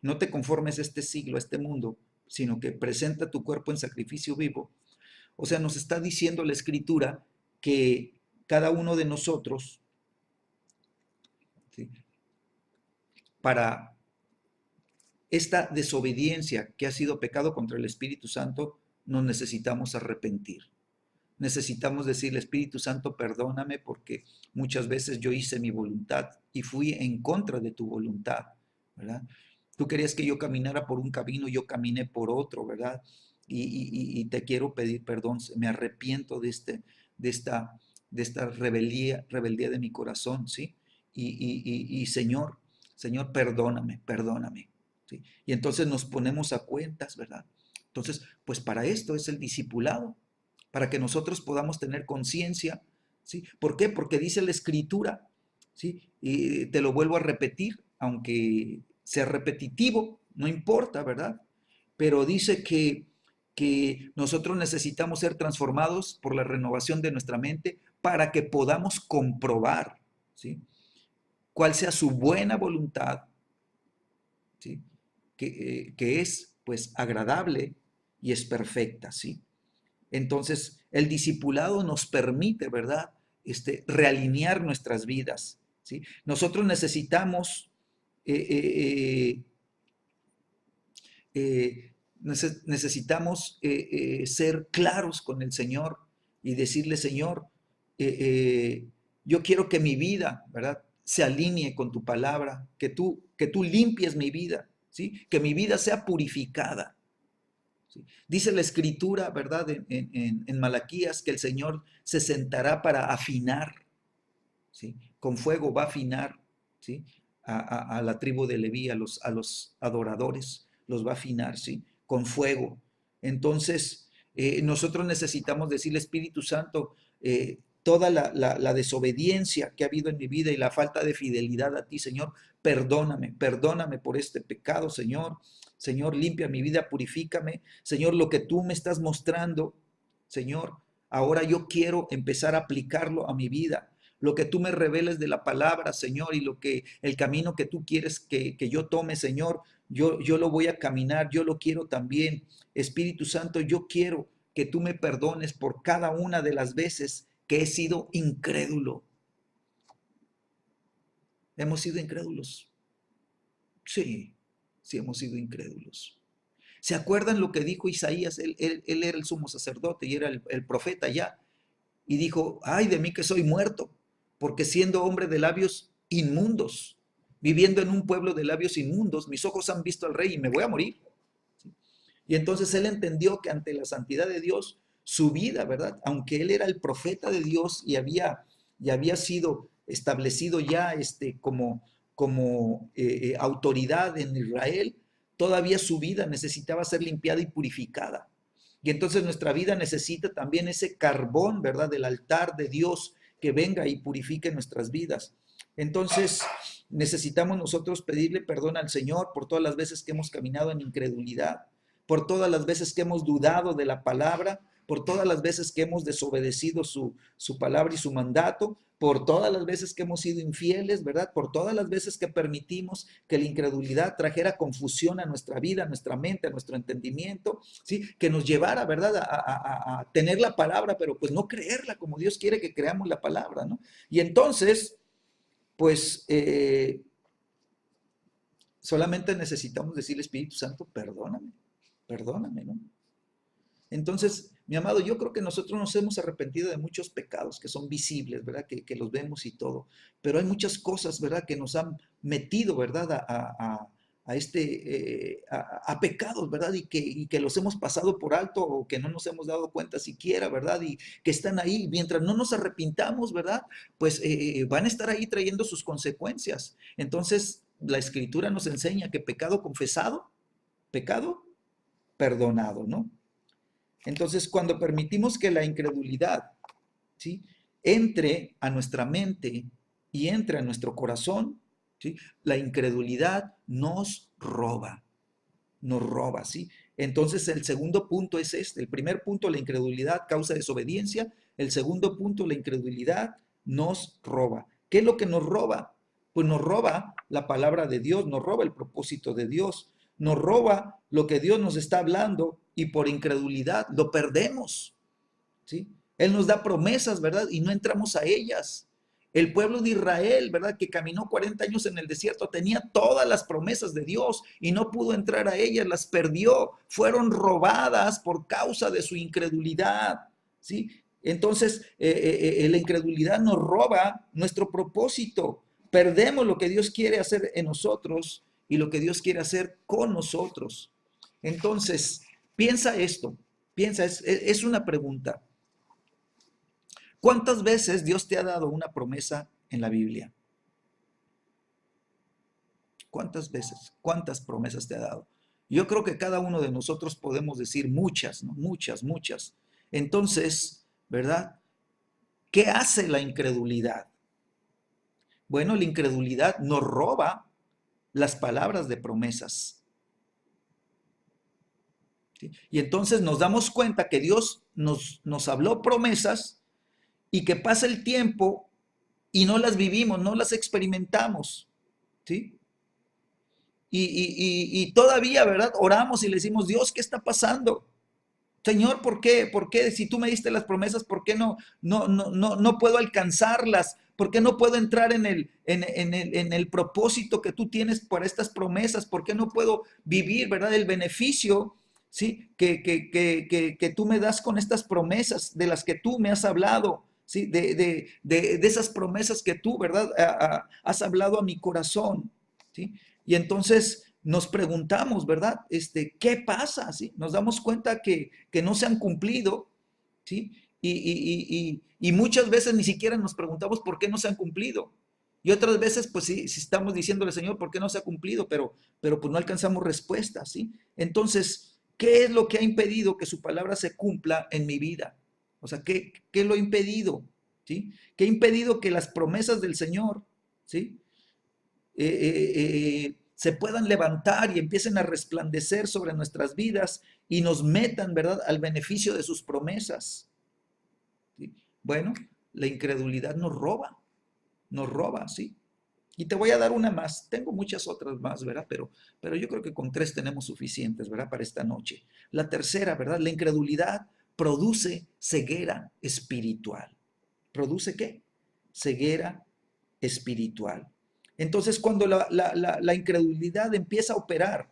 no te conformes a este siglo, a este mundo, sino que presenta tu cuerpo en sacrificio vivo. O sea, nos está diciendo la Escritura que cada uno de nosotros, ¿sí?, para esta desobediencia que ha sido pecado contra el Espíritu Santo, nos necesitamos arrepentir. Necesitamos decirle, Espíritu Santo, perdóname porque muchas veces yo hice mi voluntad y fui en contra de tu voluntad, ¿verdad? Tú querías que yo caminara por un camino, yo caminé por otro, ¿verdad? Y te quiero pedir perdón, me arrepiento de esta, de esta rebeldía de mi corazón, ¿sí? Y Señor, Señor, perdóname, perdóname, ¿sí? Y entonces nos ponemos a cuentas, ¿verdad? Entonces, pues para esto es el discipulado, para que nosotros podamos tener conciencia, ¿sí? ¿Por qué? Porque dice la Escritura, ¿sí? Y te lo vuelvo a repetir, aunque sea repetitivo, no importa, ¿verdad? Pero dice que nosotros necesitamos ser transformados por la renovación de nuestra mente para que podamos comprobar, ¿sí?, cuál sea su buena voluntad, ¿sí?, que es pues agradable y es perfecta, ¿sí? Entonces, el discipulado nos permite, ¿verdad?, realinear nuestras vidas, ¿sí? Nosotros necesitamos necesitamos ser claros con el Señor y decirle, Señor, eh, eh, yo quiero que mi vida, ¿verdad?, se alinee con tu palabra, que tú limpies mi vida, ¿sí? Que mi vida sea purificada. ¿Sí? Dice la Escritura, ¿verdad?, en Malaquías, que el Señor se sentará para afinar, ¿sí? Con fuego va a afinar, ¿sí?, a la tribu de Leví, a los adoradores, los va a afinar, ¿sí?, con fuego. Entonces, nosotros necesitamos decirle, Espíritu Santo, toda la desobediencia que ha habido en mi vida y la falta de fidelidad a ti, Señor, perdóname, perdóname por este pecado, Señor. Señor, limpia mi vida, purifícame. Señor, lo que tú me estás mostrando, Señor, ahora yo quiero empezar a aplicarlo a mi vida. Lo que tú me reveles de la palabra, Señor, y el camino que tú quieres que yo tome, Señor, yo lo voy a caminar, yo lo quiero también. Espíritu Santo, yo quiero que tú me perdones por cada una de las veces que he sido incrédulo. ¿Hemos sido incrédulos? Sí, sí hemos sido incrédulos. ¿Se acuerdan lo que dijo Isaías? Él era el sumo sacerdote y era el profeta ya. Y dijo, ay de mí que soy muerto, porque siendo hombre de labios inmundos, viviendo en un pueblo de labios inmundos, mis ojos han visto al rey y me voy a morir. ¿Sí? Y entonces él entendió que ante la santidad de Dios, su vida, ¿verdad? Aunque él era el profeta de Dios y había sido establecido ya como autoridad en Israel, todavía su vida necesitaba ser limpiada y purificada. Y entonces nuestra vida necesita también ese carbón, ¿verdad? Del altar de Dios que venga y purifique nuestras vidas. Entonces necesitamos nosotros pedirle perdón al Señor por todas las veces que hemos caminado en incredulidad, por todas las veces que hemos dudado de la palabra, por todas las veces que hemos desobedecido su palabra y su mandato, por todas las veces que hemos sido infieles, ¿verdad? Por todas las veces que permitimos que la incredulidad trajera confusión a nuestra vida, a nuestra mente, a nuestro entendimiento, ¿sí? Que nos llevara, ¿verdad? A tener la palabra, pero pues no creerla como Dios quiere que creamos la palabra, ¿no? Y entonces, pues solamente necesitamos decirle, Espíritu Santo, perdóname, perdóname, ¿no? Entonces, mi amado, yo creo que nosotros nos hemos arrepentido de muchos pecados que son visibles, ¿verdad? Que los vemos y todo. Pero hay muchas cosas, ¿verdad? Que nos han metido, ¿verdad? A pecados, ¿verdad? Y que los hemos pasado por alto o que no nos hemos dado cuenta siquiera, ¿verdad? Y que están ahí. Mientras no nos arrepintamos, ¿verdad? Pues van a estar ahí trayendo sus consecuencias. Entonces, la Escritura nos enseña que pecado confesado, pecado perdonado, ¿no? Entonces, cuando permitimos que la incredulidad, ¿sí?, entre a nuestra mente y entre a nuestro corazón, ¿sí?, la incredulidad nos roba, ¿sí? Entonces, el segundo punto es este. El primer punto, la incredulidad causa desobediencia. El segundo punto, la incredulidad nos roba. ¿Qué es lo que nos roba? Pues nos roba la palabra de Dios, nos roba el propósito de Dios, nos roba lo que Dios nos está hablando y por incredulidad lo perdemos, ¿sí? Él nos da promesas, ¿verdad? Y no entramos a ellas. El pueblo de Israel, ¿verdad? Que caminó 40 años en el desierto, tenía todas las promesas de Dios y no pudo entrar a ellas, las perdió, fueron robadas por causa de su incredulidad, ¿sí? Entonces, la incredulidad nos roba nuestro propósito, perdemos lo que Dios quiere hacer en nosotros y lo que Dios quiere hacer con nosotros. Entonces, piensa esto, piensa, es una pregunta. ¿Cuántas veces Dios te ha dado una promesa en la Biblia? ¿Cuántas veces? ¿Cuántas promesas te ha dado? Yo creo que cada uno de nosotros podemos decir muchas, ¿no? Muchas, muchas. Entonces, ¿verdad? ¿Qué hace la incredulidad? Bueno, la incredulidad nos roba las palabras de promesas. ¿Sí? Y entonces nos damos cuenta que Dios nos habló promesas y que pasa el tiempo y no las vivimos, no las experimentamos, ¿sí? Y todavía, ¿verdad? Oramos y le decimos, Dios, ¿qué está pasando? Señor, ¿por qué? ¿Por qué? Si tú me diste las promesas, ¿por qué no puedo alcanzarlas? ¿Por qué no puedo entrar en el propósito que tú tienes para estas promesas? ¿Por qué no puedo vivir, ¿verdad? El beneficio, ¿sí? Que tú me das con estas promesas de las que tú me has hablado, ¿sí? De esas promesas que tú, ¿verdad? Has hablado a mi corazón, ¿sí? Y entonces nos preguntamos, ¿verdad? ¿Qué pasa? ¿Sí? Nos damos cuenta que no se han cumplido, ¿sí? Y muchas veces ni siquiera nos preguntamos por qué no se han cumplido. Y otras veces, pues sí, si estamos diciéndole, Señor, ¿por qué no se ha cumplido? Pero pues no alcanzamos respuesta, ¿sí? Entonces, ¿qué es lo que ha impedido que su palabra se cumpla en mi vida? O sea, ¿qué lo ha impedido? ¿Sí? ¿Qué ha impedido que las promesas del Señor, ¿sí? Se puedan levantar y empiecen a resplandecer sobre nuestras vidas y nos metan, ¿verdad?, al beneficio de sus promesas. ¿Sí? Bueno, la incredulidad nos roba, ¿sí? Y te voy a dar una más. Tengo muchas otras más, ¿verdad? Pero yo creo que con 3 tenemos suficientes, ¿verdad? Para esta noche. La tercera, ¿verdad? La incredulidad produce ceguera espiritual. ¿Produce qué? Ceguera espiritual. Entonces, cuando la incredulidad empieza a operar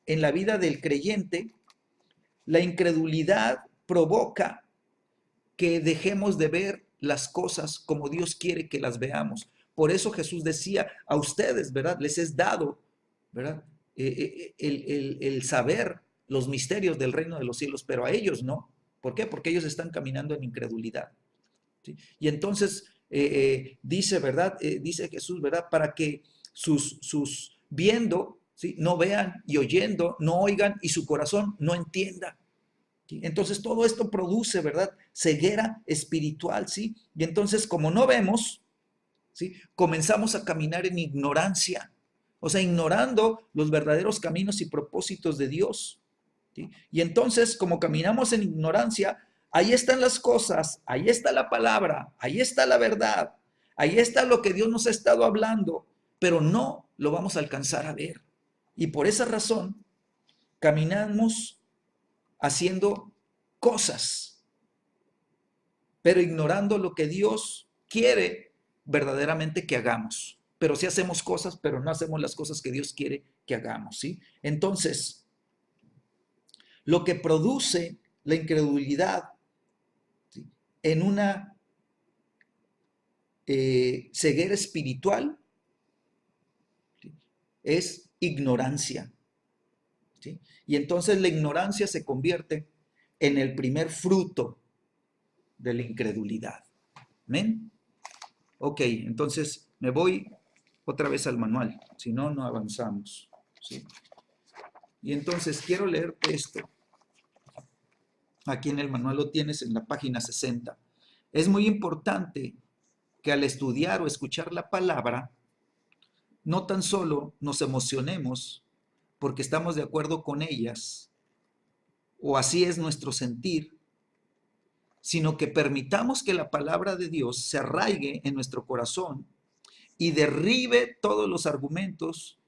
en la vida del creyente, la incredulidad provoca que dejemos de ver las cosas como Dios quiere que las veamos. Por eso Jesús decía, a ustedes, ¿verdad? Les es dado, ¿verdad? El saber los misterios del reino de los cielos, pero a ellos no. ¿Por qué? Porque ellos están caminando en incredulidad. ¿Sí? Y entonces dice, ¿verdad? Dice Jesús, ¿verdad? Para que sus viendo, ¿sí? No vean, y oyendo, no oigan, y su corazón no entienda. ¿Sí? Entonces todo esto produce, ¿verdad? Ceguera espiritual, ¿sí? Y entonces como no vemos, ¿sí? Comenzamos a caminar en ignorancia, o sea, ignorando los verdaderos caminos y propósitos de Dios. ¿Sí? Y entonces, como caminamos en ignorancia, ahí están las cosas, ahí está la palabra, ahí está la verdad, ahí está lo que Dios nos ha estado hablando, pero no lo vamos a alcanzar a ver. Y por esa razón, caminamos haciendo cosas, pero ignorando lo que Dios quiere verdaderamente que hagamos. Pero sí hacemos cosas, pero no hacemos las cosas que Dios quiere que hagamos, ¿sí? Entonces, lo que produce la incredulidad, ¿sí? En una ceguera espiritual, ¿sí? Es ignorancia, ¿sí? Y entonces la ignorancia se convierte en el primer fruto de la incredulidad. ¿Amén? Ok, entonces me voy otra vez al manual, si no, no avanzamos, ¿sí? Y entonces quiero leerte esto. Aquí en el manual lo tienes en la página 60. Es muy importante que al estudiar o escuchar la palabra, no tan solo nos emocionemos porque estamos de acuerdo con ellas, o así es nuestro sentir, sino que permitamos que la palabra de Dios se arraigue en nuestro corazón y derribe todos los argumentos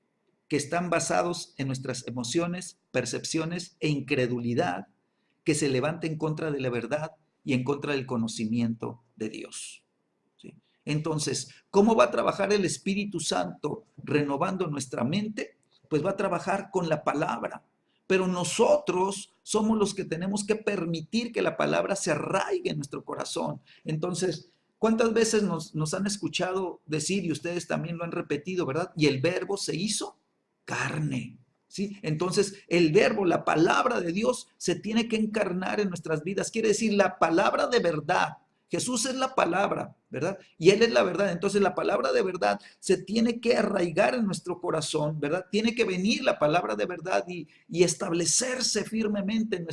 que están basados en nuestras emociones, percepciones e incredulidad que se levanta en contra de la verdad y en contra del conocimiento de Dios. ¿Sí? Entonces, ¿cómo va a trabajar el Espíritu Santo renovando nuestra mente? Pues va a trabajar con la palabra. Pero nosotros somos los que tenemos que permitir que la palabra se arraigue en nuestro corazón. Entonces, ¿cuántas veces nos han escuchado decir, y ustedes también lo han repetido, ¿verdad? Y el verbo se hizo carne. ¿Sí? Entonces, el verbo, la palabra de Dios, se tiene que encarnar en nuestras vidas. Quiere decir, la palabra de verdad. Jesús es la palabra, ¿verdad? Y Él es la verdad. Entonces, la palabra de verdad se tiene que arraigar en nuestro corazón, ¿verdad? Tiene que venir la palabra de verdad y establecerse firmemente en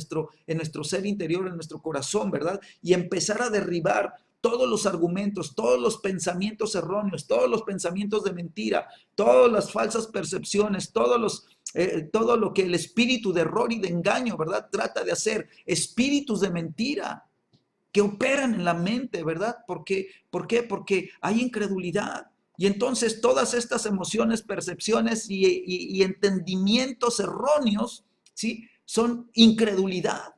nuestro ser interior, en nuestro corazón, ¿verdad? Y empezar a derribar todos los argumentos, todos los pensamientos erróneos, todos los pensamientos de mentira, todas las falsas percepciones, todo lo que el espíritu de error y de engaño, ¿verdad? Trata de hacer, espíritus de mentira que operan en la mente, ¿verdad? ¿Por qué? Porque hay incredulidad. Y entonces todas estas emociones, percepciones y entendimientos erróneos, ¿sí? Son incredulidad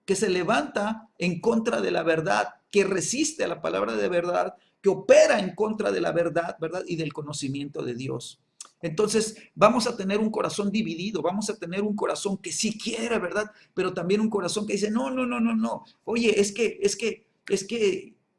que se levanta en contra de la verdad, que resiste a la palabra de verdad, que opera en contra de la verdad, ¿verdad? Y del conocimiento de Dios. Entonces vamos a tener un corazón dividido, vamos a tener un corazón que sí quiere, ¿verdad? Pero también un corazón que dice, no, no, no, no, no. Oye,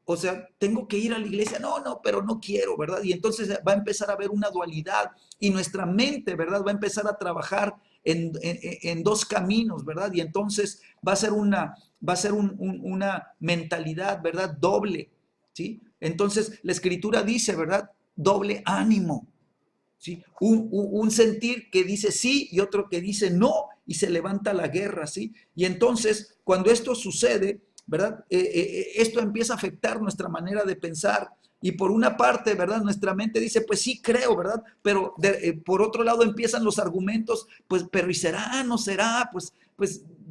o sea, tengo que ir a la iglesia. No, no, pero no quiero, ¿verdad? Y entonces va a empezar a haber una dualidad y nuestra mente, ¿verdad? Va a empezar a trabajar en dos caminos, ¿verdad? Y entonces va a ser una mentalidad, ¿verdad? Doble, ¿sí? Entonces la escritura dice, ¿verdad? Doble ánimo. ¿Sí? Un sentir que dice sí y otro que dice no y se levanta la guerra, ¿sí? Y entonces, cuando esto sucede, ¿verdad? Esto empieza a afectar nuestra manera de pensar y por una parte, ¿verdad? Nuestra mente dice, pues sí creo, ¿verdad? Pero por otro lado empiezan los argumentos, pues, pero ¿y será? ¿No será? Pues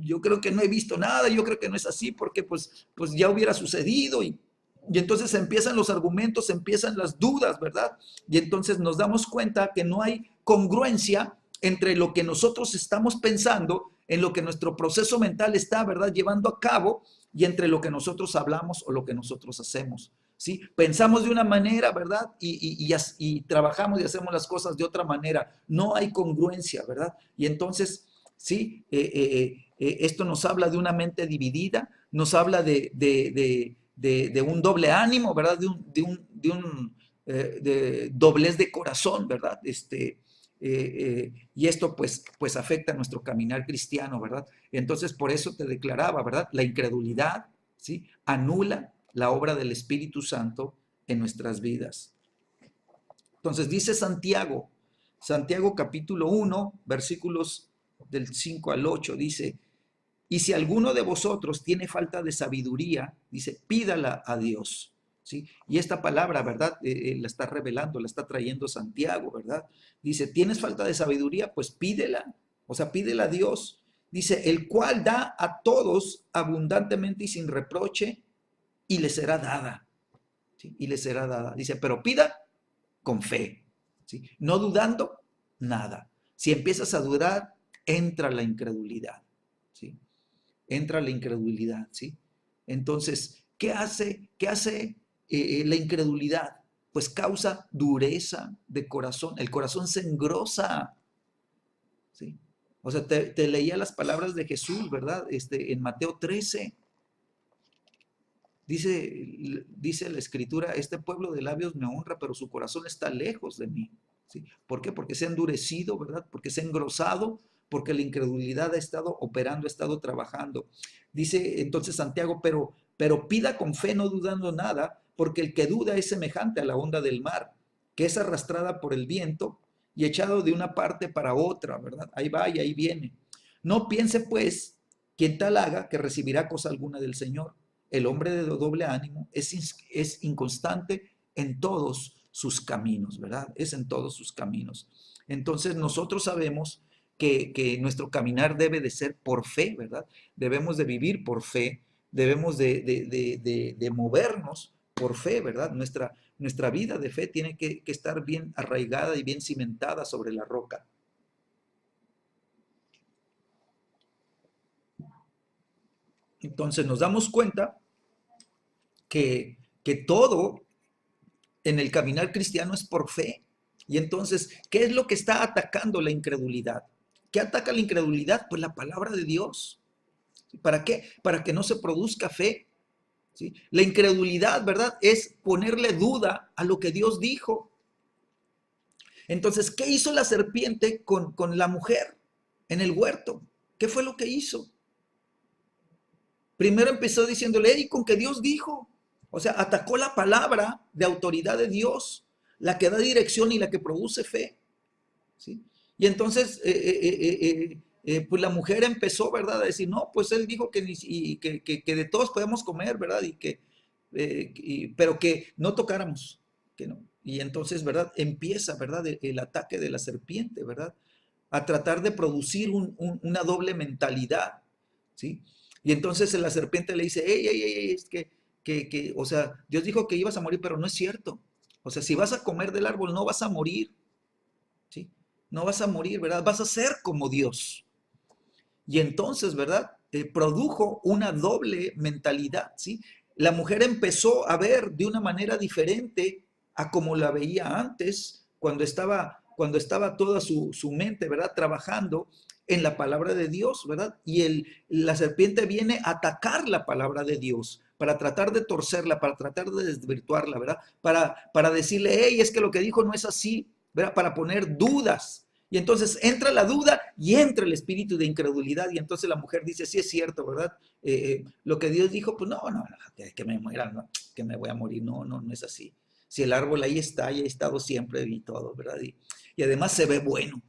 yo creo que no he visto nada, yo creo que no es así porque pues ya hubiera sucedido y entonces empiezan los argumentos, empiezan las dudas, ¿verdad? Y entonces nos damos cuenta que no hay congruencia entre lo que nosotros estamos pensando, en lo que nuestro proceso mental está, ¿verdad? Llevando a cabo y entre lo que nosotros hablamos o lo que nosotros hacemos. ¿Sí? Pensamos de una manera, ¿verdad? Y trabajamos y hacemos las cosas de otra manera. No hay congruencia, ¿verdad? Y entonces, sí, esto nos habla de una mente dividida, nos habla de un doble ánimo, ¿verdad? de doblez de corazón, ¿verdad? Y esto pues afecta a nuestro caminar cristiano, ¿verdad? Entonces por eso te declaraba, ¿verdad? La incredulidad, ¿sí? Anula la obra del Espíritu Santo en nuestras vidas. Entonces dice Santiago, Santiago capítulo 1, versículos del 5 al 8, dice, y si alguno de vosotros tiene falta de sabiduría, dice, pídala a Dios. ¿Sí? Y esta palabra, ¿verdad? La está revelando, la está trayendo Santiago, ¿verdad? Dice, ¿tienes falta de sabiduría? Pues pídela, o sea, pídela a Dios. Dice, el cual da a todos abundantemente y sin reproche, y le será dada. ¿Sí? Y le será dada. Dice, pero pida con fe, ¿sí? No dudando nada. Si empiezas a dudar, entra la incredulidad, ¿sí? Entra la incredulidad, ¿sí? Entonces, ¿qué hace la incredulidad? Pues causa dureza de corazón. El corazón se engrosa, ¿sí? O sea, te leía las palabras de Jesús, ¿verdad? En Mateo 13. Dice la escritura, este pueblo de labios me honra, pero su corazón está lejos de mí. ¿Sí? ¿Por qué? Porque se ha endurecido, ¿verdad? Porque se ha engrosado, porque la incredulidad ha estado operando, ha estado trabajando. Dice entonces Santiago, pero pida con fe, no dudando nada, porque el que duda es semejante a la onda del mar, que es arrastrada por el viento y echado de una parte para otra, ¿verdad? Ahí va y ahí viene. No piense pues, quien tal haga, que recibirá cosa alguna del Señor. El hombre de doble ánimo es inconstante en todos sus caminos, ¿verdad? Es en todos sus caminos. Entonces nosotros sabemos que nuestro caminar debe de ser por fe, ¿verdad? Debemos de vivir por fe, debemos de movernos por fe, ¿verdad? Nuestra vida de fe tiene que estar bien arraigada y bien cimentada sobre la roca. Entonces nos damos cuenta que todo en el caminar cristiano es por fe. Y entonces, ¿qué es lo que está atacando la incredulidad? ¿Qué ataca la incredulidad? Pues la palabra de Dios. ¿Para qué? Para que no se produzca fe. ¿Sí? La incredulidad, ¿verdad? Es ponerle duda a lo que Dios dijo. Entonces, ¿qué hizo la serpiente con la mujer en el huerto? ¿Qué fue lo que hizo? Primero empezó diciéndole, y con que Dios dijo. O sea, atacó la palabra de autoridad de Dios, la que da dirección y la que produce fe. ¿Sí? Y entonces, pues la mujer empezó, ¿verdad? A decir, no, pues él dijo que de todos podemos comer, ¿verdad? Pero que no tocáramos, que no. Y entonces, ¿verdad? Empieza, ¿verdad? El ataque de la serpiente, ¿verdad? A tratar de producir una doble mentalidad, ¿sí? Y entonces la serpiente le dice, ey, es que, o sea, Dios dijo que ibas a morir, pero no es cierto. O sea, si vas a comer del árbol, no vas a morir, ¿sí? No vas a morir, ¿verdad? Vas a ser como Dios. Y entonces, ¿verdad? Produjo una doble mentalidad, ¿sí? La mujer empezó a ver de una manera diferente a como la veía antes, cuando estaba toda su mente, ¿verdad? Trabajando en la palabra de Dios, ¿verdad? Y la serpiente viene a atacar la palabra de Dios para tratar de torcerla, para tratar de desvirtuarla, ¿verdad? Para decirle, hey, es que lo que dijo no es así, ¿verdad? Para poner dudas. Y entonces entra la duda y entra el espíritu de incredulidad. Y entonces la mujer dice, sí es cierto, ¿verdad? Lo que Dios dijo, pues no, que me muera, no, que me voy a morir. No es así. Si el árbol ahí está, y ha estado siempre y todo, ¿verdad? Y además se ve bueno,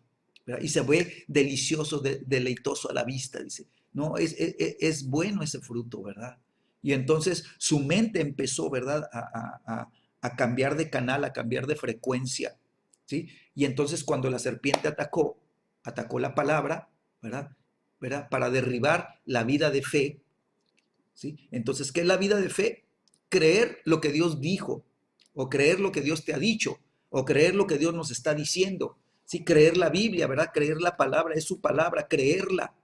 ¿verdad? Y se ve delicioso, deleitoso a la vista, dice. No, es bueno ese fruto, ¿verdad? Y entonces su mente empezó, ¿verdad? A cambiar de canal, a cambiar de frecuencia, ¿sí? Y entonces cuando la serpiente atacó la palabra, ¿verdad? ¿verdad? Para derribar la vida de fe, ¿sí? Entonces, ¿qué es la vida de fe? Creer lo que Dios dijo, o creer lo que Dios te ha dicho, o creer lo que Dios nos está diciendo, ¿sí? Creer la Biblia, ¿verdad? Creer la palabra, es su palabra, creerla.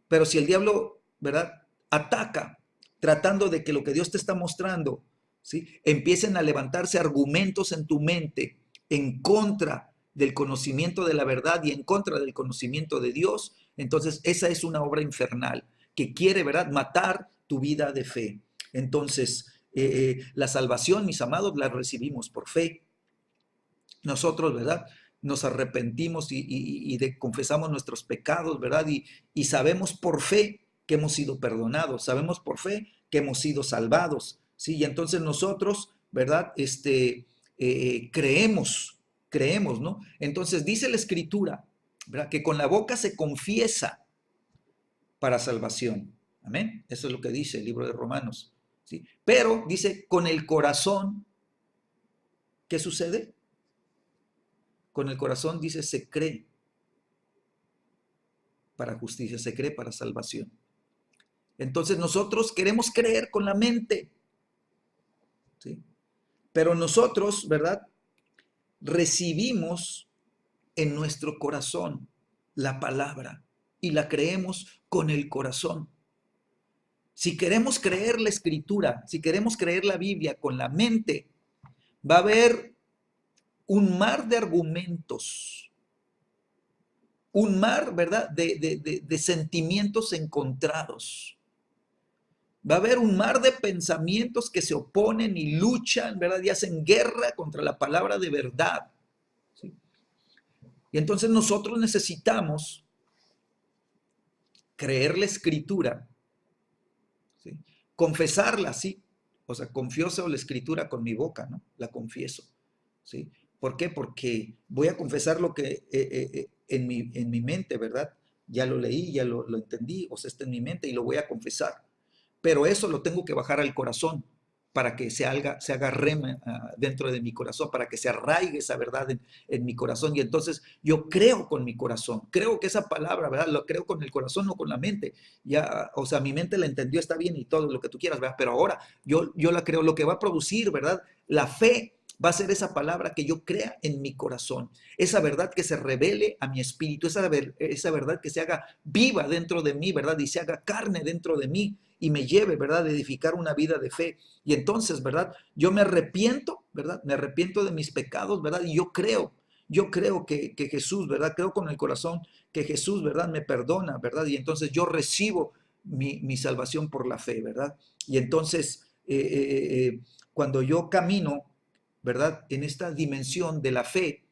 Pero si el diablo, ¿verdad? Ataca tratando de que lo que Dios te está mostrando, ¿sí? Empiecen a levantarse argumentos en tu mente en contra del conocimiento de la verdad y en contra del conocimiento de Dios, entonces esa es una obra infernal que quiere, ¿verdad?, matar tu vida de fe. Entonces, La salvación, mis amados, la recibimos por fe. Nosotros, ¿verdad? Nos arrepentimos confesamos nuestros pecados, ¿verdad? Y sabemos por fe que hemos sido perdonados, sabemos por fe que hemos sido salvados, ¿sí? Y entonces nosotros, ¿verdad? Creemos, ¿no? Entonces dice la Escritura, ¿verdad? Que con la boca se confiesa para salvación. Amén. Eso es lo que dice el libro de Romanos, ¿sí? Pero dice, con el corazón, ¿qué sucede? Con el corazón, dice, se cree para justicia, se cree para salvación. Entonces nosotros queremos creer con la mente, ¿sí? Pero nosotros, ¿verdad? Recibimos en nuestro corazón la palabra y la creemos con el corazón. Si queremos creer la Escritura, si queremos creer la Biblia con la mente, va a haber un mar de argumentos, un mar, ¿verdad?, de sentimientos encontrados. Va a haber un mar de pensamientos que se oponen y luchan, ¿verdad?, y hacen guerra contra la palabra de verdad, ¿sí? Y entonces nosotros necesitamos creer la Escritura, ¿sí? Confesarla, ¿sí? O sea, confieso la Escritura con mi boca, ¿no? La confieso, ¿sí? ¿Por qué? Porque voy a confesar lo que en mi mente, ¿verdad? Ya lo leí, ya lo entendí, o sea, está en mi mente y lo voy a confesar. Pero eso lo tengo que bajar al corazón para que se haga rema dentro de mi corazón, para que se arraigue esa verdad en mi corazón. Y entonces yo creo con mi corazón, creo que esa palabra, ¿verdad? Lo creo con el corazón, no con la mente. Ya, o sea, mi mente la entendió, está bien y todo lo que tú quieras, ¿verdad? Pero ahora yo la creo, lo que va a producir, ¿verdad? La fe va a ser esa palabra que yo crea en mi corazón, esa verdad que se revele a mi espíritu, esa verdad que se haga viva dentro de mí, ¿verdad? Y se haga carne dentro de mí y me lleve, ¿verdad?, a edificar una vida de fe. Y entonces, ¿verdad?, yo me arrepiento, ¿verdad?, me arrepiento de mis pecados, ¿verdad?, y yo creo que Jesús, ¿verdad?, creo con el corazón que Jesús, ¿verdad?, me perdona, ¿verdad?, y entonces yo recibo mi salvación por la fe, ¿verdad? Y entonces, cuando yo camino, ¿verdad?, en esta dimensión de la fe,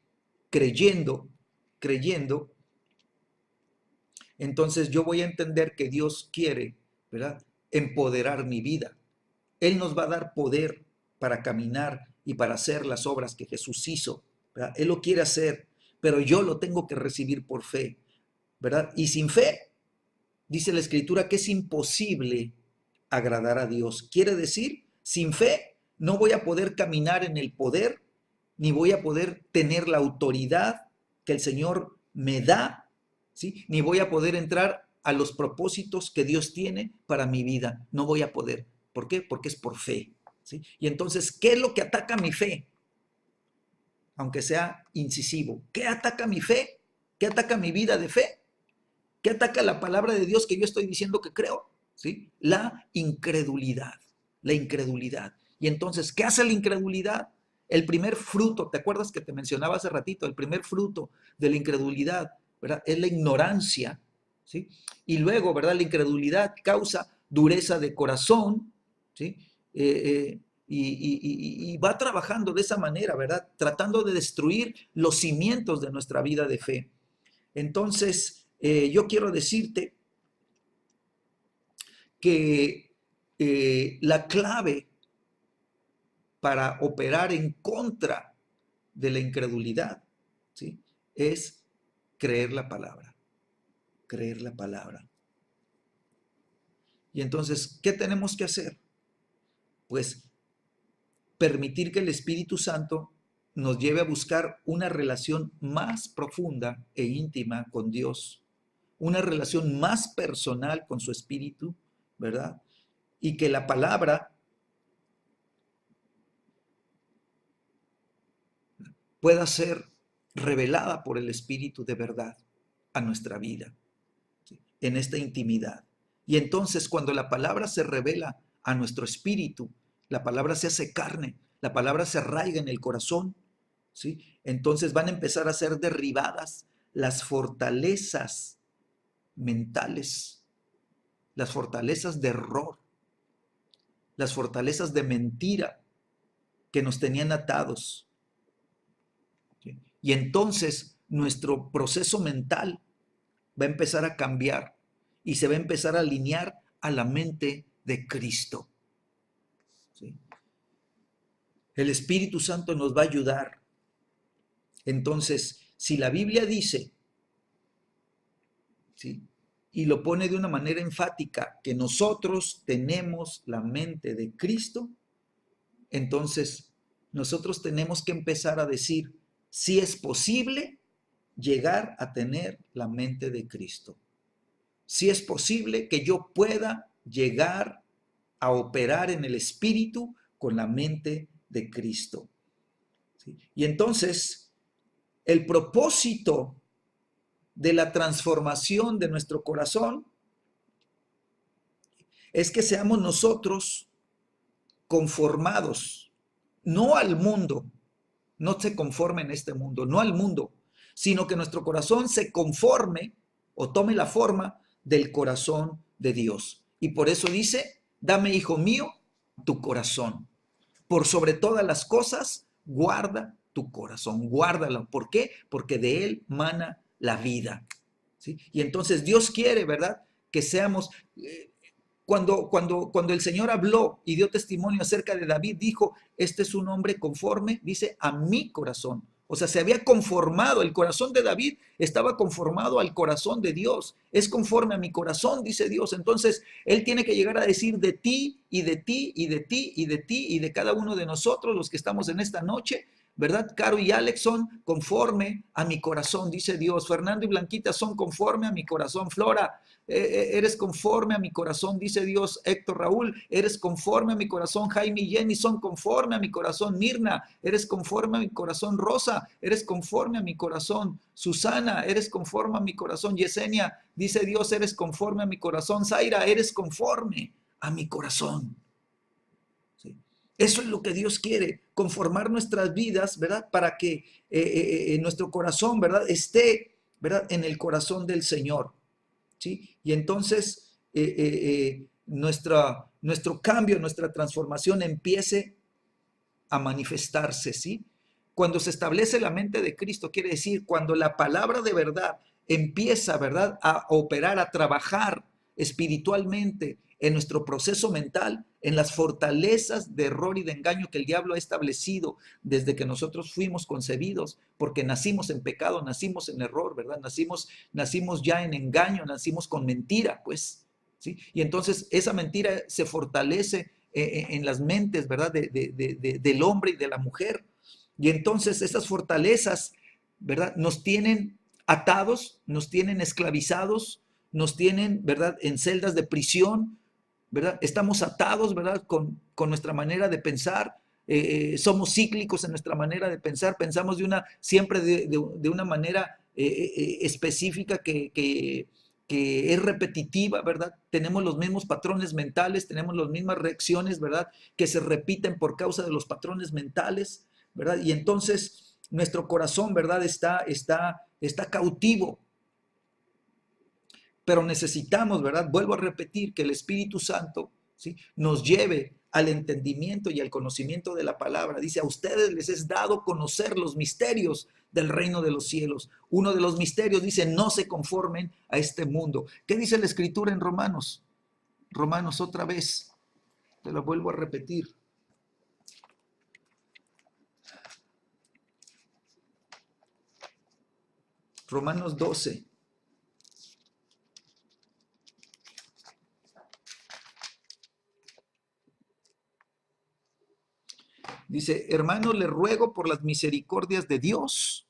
creyendo, entonces yo voy a entender que Dios quiere, ¿verdad?, empoderar mi vida. Él nos va a dar poder para caminar y para hacer las obras que Jesús hizo, ¿verdad? Él lo quiere hacer, pero yo lo tengo que recibir por fe, ¿verdad? Y sin fe, dice la Escritura que es imposible agradar a Dios. Quiere decir, sin fe no voy a poder caminar en el poder, ni voy a poder tener la autoridad que el Señor me da, ¿sí? Ni voy a poder entrar a los propósitos que Dios tiene para mi vida. No voy a poder. ¿Por qué? Porque es por fe, ¿sí? Y entonces, ¿qué es lo que ataca mi fe? Aunque sea incisivo. ¿Qué ataca mi fe? ¿Qué ataca mi vida de fe? ¿Qué ataca la palabra de Dios que yo estoy diciendo que creo? ¿Sí? La incredulidad. La incredulidad. Y entonces, ¿qué hace la incredulidad? El primer fruto, ¿te acuerdas que te mencionaba hace ratito? El primer fruto de la incredulidad, ¿verdad?, es la ignorancia, ¿sí? Y luego, ¿verdad?, la incredulidad causa dureza de corazón, ¿sí? Y va trabajando de esa manera, ¿verdad? Tratando de destruir los cimientos de nuestra vida de fe. Entonces, yo quiero decirte que la clave para operar en contra de la incredulidad, ¿sí?, es creer la palabra, creer la palabra. Y entonces, ¿qué tenemos que hacer? Pues permitir que el Espíritu Santo nos lleve a buscar una relación más profunda e íntima con Dios, una relación más personal con su Espíritu, ¿verdad? Y que la palabra pueda ser revelada por el Espíritu de verdad a nuestra vida, ¿sí?, en esta intimidad. Y entonces cuando la palabra se revela a nuestro espíritu, la palabra se hace carne, la palabra se arraiga en el corazón, ¿sí? Entonces van a empezar a ser derribadas las fortalezas mentales, las fortalezas de error, las fortalezas de mentira que nos tenían atados. ¿Sí? Y entonces nuestro proceso mental va a empezar a cambiar y se va a empezar a alinear a la mente de Cristo. ¿Sí? El Espíritu Santo nos va a ayudar. Entonces, si la Biblia dice, ¿sí?, y lo pone de una manera enfática, que nosotros tenemos la mente de Cristo, entonces nosotros tenemos que empezar a decir, si es posible llegar a tener la mente de Cristo. Si es posible que yo pueda llegar a operar en el Espíritu con la mente de Cristo. ¿Sí? Y entonces, el propósito de la transformación de nuestro corazón es que seamos nosotros conformados, no al mundo, no se conforme en este mundo, no al mundo, sino que nuestro corazón se conforme o tome la forma del corazón de Dios. Y por eso dice, dame, hijo mío, tu corazón. Por sobre todas las cosas, guarda tu corazón, guárdalo. ¿Por qué? Porque de él mana la vida. ¿Sí? Y entonces Dios quiere, ¿verdad?, que seamos... Cuando el Señor habló y dio testimonio acerca de David, dijo, este es un hombre conforme, dice, a mi corazón. O sea, se había conformado, el corazón de David estaba conformado al corazón de Dios. Es conforme a mi corazón, dice Dios. Entonces, Él tiene que llegar a decir de ti y de ti y de ti y de ti y de cada uno de nosotros, los que estamos en esta noche, ¿verdad? Caro y Alex son conforme a mi corazón, dice Dios. Fernando y Blanquita son conforme a mi corazón. Flora, eres conforme a mi corazón, dice Dios. Héctor, Raúl, eres conforme a mi corazón. Jaime y Jenny son conforme a mi corazón. Mirna, eres conforme a mi corazón. Rosa, eres conforme a mi corazón. Susana, eres conforme a mi corazón. Yesenia, dice Dios, eres conforme a mi corazón. Zaira, eres conforme a mi corazón. ¿Sí? Eso es lo que Dios quiere, conformar nuestras vidas, ¿verdad? Para que nuestro corazón, ¿verdad?, esté, ¿verdad?, en el corazón del Señor. ¿Sí? Y entonces nuestro cambio, nuestra transformación empiece a manifestarse, ¿sí? Cuando se establece la mente de Cristo, quiere decir, cuando la palabra de verdad empieza, ¿verdad?, a operar, a trabajar espiritualmente en nuestro proceso mental, en las fortalezas de error y de engaño que el diablo ha establecido desde que nosotros fuimos concebidos, porque nacimos en pecado, nacimos en error, ¿verdad? Nacimos ya en engaño, nacimos con mentira, pues, ¿sí? Y entonces esa mentira se fortalece en las mentes, ¿verdad?, del hombre y de la mujer. Y entonces esas fortalezas, ¿verdad?, nos tienen atados, nos tienen esclavizados, nos tienen, ¿verdad?, en celdas de prisión, ¿verdad? Estamos atados, ¿verdad?, con nuestra manera de pensar. Somos cíclicos en nuestra manera de pensar, pensamos siempre de una manera específica que es repetitiva, ¿verdad? Tenemos los mismos patrones mentales, tenemos las mismas reacciones, ¿verdad?, que se repiten por causa de los patrones mentales, ¿verdad? Y entonces nuestro corazón, ¿verdad?, está cautivo. Pero necesitamos, ¿verdad?, vuelvo a repetir, que el Espíritu Santo, ¿sí?, nos lleve al entendimiento y al conocimiento de la palabra. Dice, a ustedes les es dado conocer los misterios del reino de los cielos. Uno de los misterios dice, no se conformen a este mundo. ¿Qué dice la Escritura en Romanos? Romanos, otra vez, te lo vuelvo a repetir. Romanos 12. Dice, hermanos, les ruego por las misericordias de Dios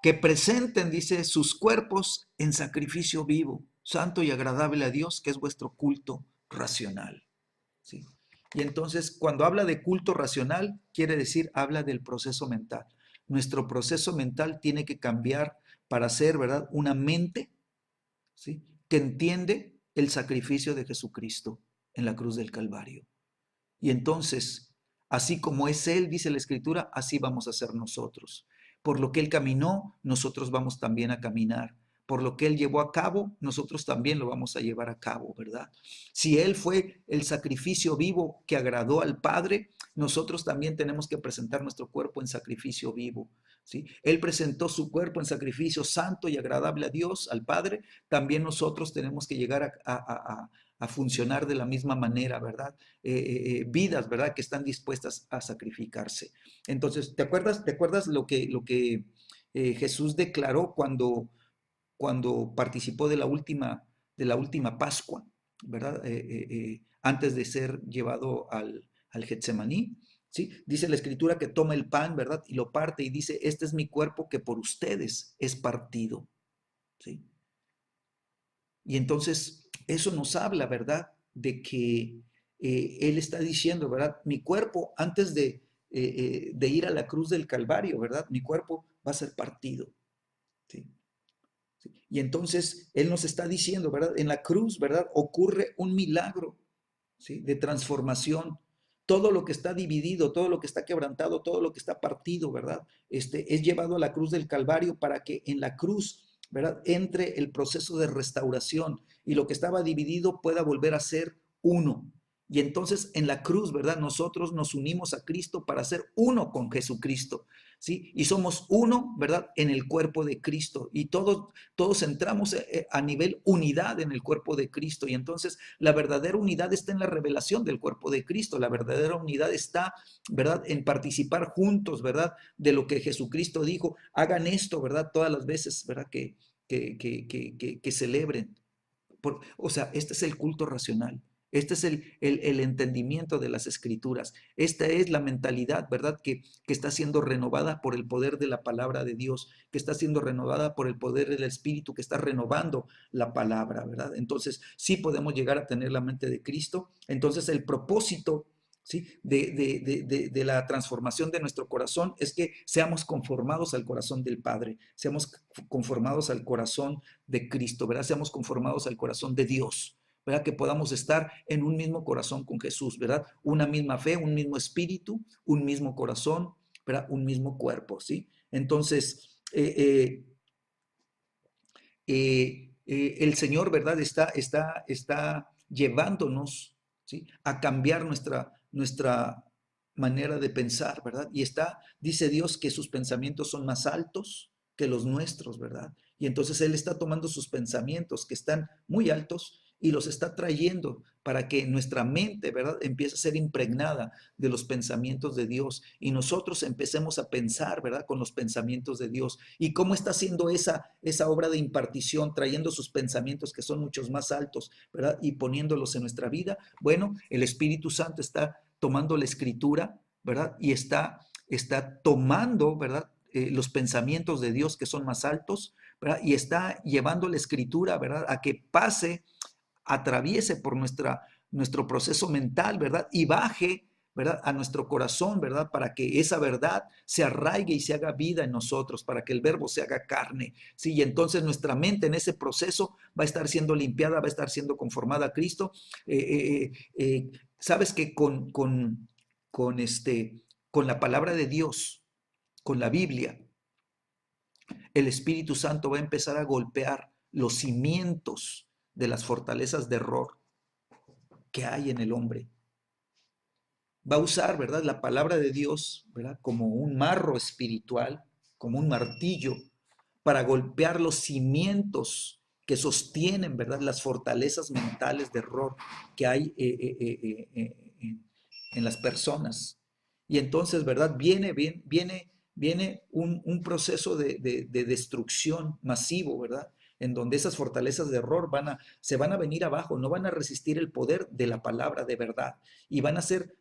que presenten, dice, sus cuerpos en sacrificio vivo, santo y agradable a Dios, que es vuestro culto racional. ¿Sí? Y entonces, cuando habla de culto racional, quiere decir, habla del proceso mental. Nuestro proceso mental tiene que cambiar para ser, ¿verdad?, una mente, ¿sí?, que entiende el sacrificio de Jesucristo en la cruz del Calvario. Y entonces, así como es Él, dice la Escritura, así vamos a ser nosotros. Por lo que Él caminó, nosotros vamos también a caminar. por lo que Él llevó a cabo, nosotros también lo vamos a llevar a cabo, ¿verdad? Si Él fue el sacrificio vivo que agradó al Padre, nosotros también tenemos que presentar nuestro cuerpo en sacrificio vivo, ¿sí? Él presentó su cuerpo en sacrificio santo y agradable a Dios, al Padre, también nosotros tenemos que llegar a funcionar de la misma manera, ¿verdad? Vidas, ¿verdad? Que están dispuestas a sacrificarse. Entonces, ¿te acuerdas lo que Jesús declaró cuando participó de la última Pascua, ¿verdad? Antes de ser llevado al Getsemaní, ¿sí? Dice la Escritura que toma el pan, ¿verdad? Y lo parte y dice, este es mi cuerpo que por ustedes es partido, ¿sí? Y entonces eso nos habla, ¿verdad? De que Él está diciendo, ¿verdad? Mi cuerpo, antes de ir a la cruz del Calvario, ¿verdad? Mi cuerpo va a ser partido, ¿sí? ¿Sí? Y entonces Él nos está diciendo, ¿verdad? En la cruz, ¿verdad? Ocurre un milagro, ¿sí? De transformación. Todo lo que está dividido, todo lo que está quebrantado, todo lo que está partido, ¿verdad? Es llevado a la cruz del Calvario para que en la cruz, ¿verdad? Entre el proceso de restauración y lo que estaba dividido pueda volver a ser uno. Y entonces en la cruz, ¿verdad? Nosotros nos unimos a Cristo para ser uno con Jesucristo, ¿sí? Y somos uno, ¿verdad? En el cuerpo de Cristo. Y todos entramos a nivel unidad en el cuerpo de Cristo. Y entonces la verdadera unidad está en la revelación del cuerpo de Cristo. La verdadera unidad está, ¿verdad? En participar juntos, ¿verdad? De lo que Jesucristo dijo. Hagan esto, ¿verdad? Todas las veces, ¿verdad? Que celebren. O sea, este es el culto racional. Este es el entendimiento de las escrituras. Esta es la mentalidad, ¿verdad? Que está siendo renovada por el poder de la palabra de Dios, que está siendo renovada por el poder del Espíritu, que está renovando la palabra, ¿verdad? Entonces, sí podemos llegar a tener la mente de Cristo. Entonces, el propósito, ¿sí? De la transformación de nuestro corazón es que seamos conformados al corazón del Padre, seamos conformados al corazón de Cristo, ¿verdad? Seamos conformados al corazón de Dios, ¿verdad? Que podamos estar en un mismo corazón con Jesús, ¿verdad? Una misma fe, un mismo espíritu, un mismo corazón, ¿verdad? Un mismo cuerpo, ¿sí? Entonces, el Señor, ¿verdad? Está llevándonos, ¿sí? A cambiar nuestra manera de pensar, ¿verdad? Y dice Dios que sus pensamientos son más altos que los nuestros, ¿verdad? Y entonces Él está tomando sus pensamientos que están muy altos y los está trayendo para que nuestra mente, ¿verdad?, empiece a ser impregnada de los pensamientos de Dios y nosotros empecemos a pensar, ¿verdad?, con los pensamientos de Dios. ¿Y cómo está haciendo esa obra de impartición, trayendo sus pensamientos que son muchos más altos, ¿verdad?, y poniéndolos en nuestra vida? Bueno, el Espíritu Santo está tomando la escritura, ¿verdad?, y está tomando, ¿verdad?, los pensamientos de Dios que son más altos, ¿verdad?, y está llevando la escritura, ¿verdad?, a que pase, atraviese por nuestro proceso mental, ¿verdad? Y baje, ¿verdad? A nuestro corazón, ¿verdad? Para que esa verdad se arraigue y se haga vida en nosotros, para que el verbo se haga carne, ¿sí? Y entonces nuestra mente en ese proceso va a estar siendo limpiada, va a estar siendo conformada a Cristo. Sabes que con la palabra de Dios, con la Biblia, el Espíritu Santo va a empezar a golpear los cimientos de las fortalezas de error que hay en el hombre. Va a usar, ¿verdad?, la palabra de Dios, ¿verdad?, como un marro espiritual, como un martillo, para golpear los cimientos que sostienen, ¿verdad?, las fortalezas mentales de error que hay en las personas. Y entonces, ¿verdad?, viene un proceso de destrucción masivo, ¿verdad?, en donde esas fortalezas de error se van a venir abajo, no van a resistir el poder de la palabra de verdad y van a ser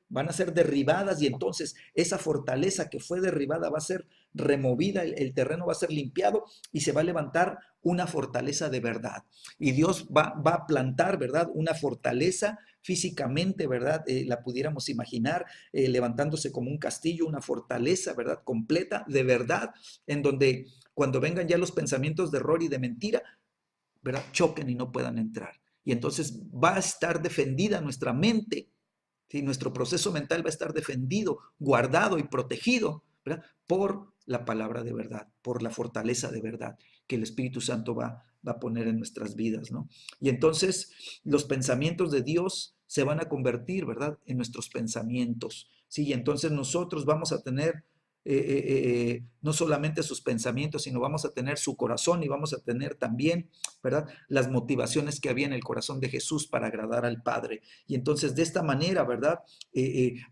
derribadas y entonces esa fortaleza que fue derribada va a ser removida, el terreno va a ser limpiado y se va a levantar una fortaleza de verdad. Y Dios va a plantar, ¿verdad?, una fortaleza físicamente, ¿verdad? La pudiéramos imaginar levantándose como un castillo, una fortaleza, ¿verdad?, completa de verdad, en donde cuando vengan ya los pensamientos de error y de mentira, ¿verdad?, choquen y no puedan entrar. Y entonces va a estar defendida nuestra mente, ¿sí? Nuestro proceso mental va a estar defendido, guardado y protegido, ¿verdad?, por la palabra de verdad, por la fortaleza de verdad que el Espíritu Santo va va a poner en nuestras vidas, ¿no? Y entonces los pensamientos de Dios se van a convertir, ¿verdad?, en nuestros pensamientos, ¿sí? Y entonces nosotros vamos a tener no solamente sus pensamientos, sino vamos a tener su corazón y vamos a tener también, ¿verdad?, las motivaciones que había en el corazón de Jesús para agradar al Padre. Y entonces de esta manera, ¿verdad?,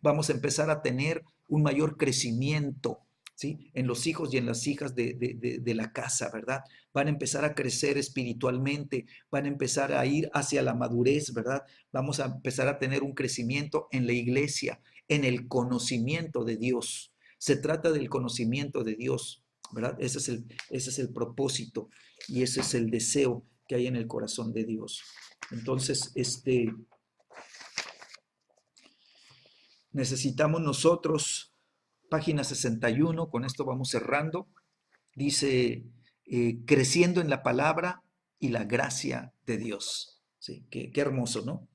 vamos a empezar a tener un mayor crecimiento, ¿sí?, en los hijos y en las hijas de la casa, ¿verdad? Van a empezar a crecer espiritualmente, van a empezar a ir hacia la madurez, ¿verdad? Vamos a empezar a tener un crecimiento en la iglesia, en el conocimiento de Dios. Se trata del conocimiento de Dios, ¿verdad? Ese es el propósito y ese es el deseo que hay en el corazón de Dios. Entonces, necesitamos nosotros, página 61, con esto vamos cerrando, dice, creciendo en la palabra y la gracia de Dios. Sí, qué hermoso, ¿no?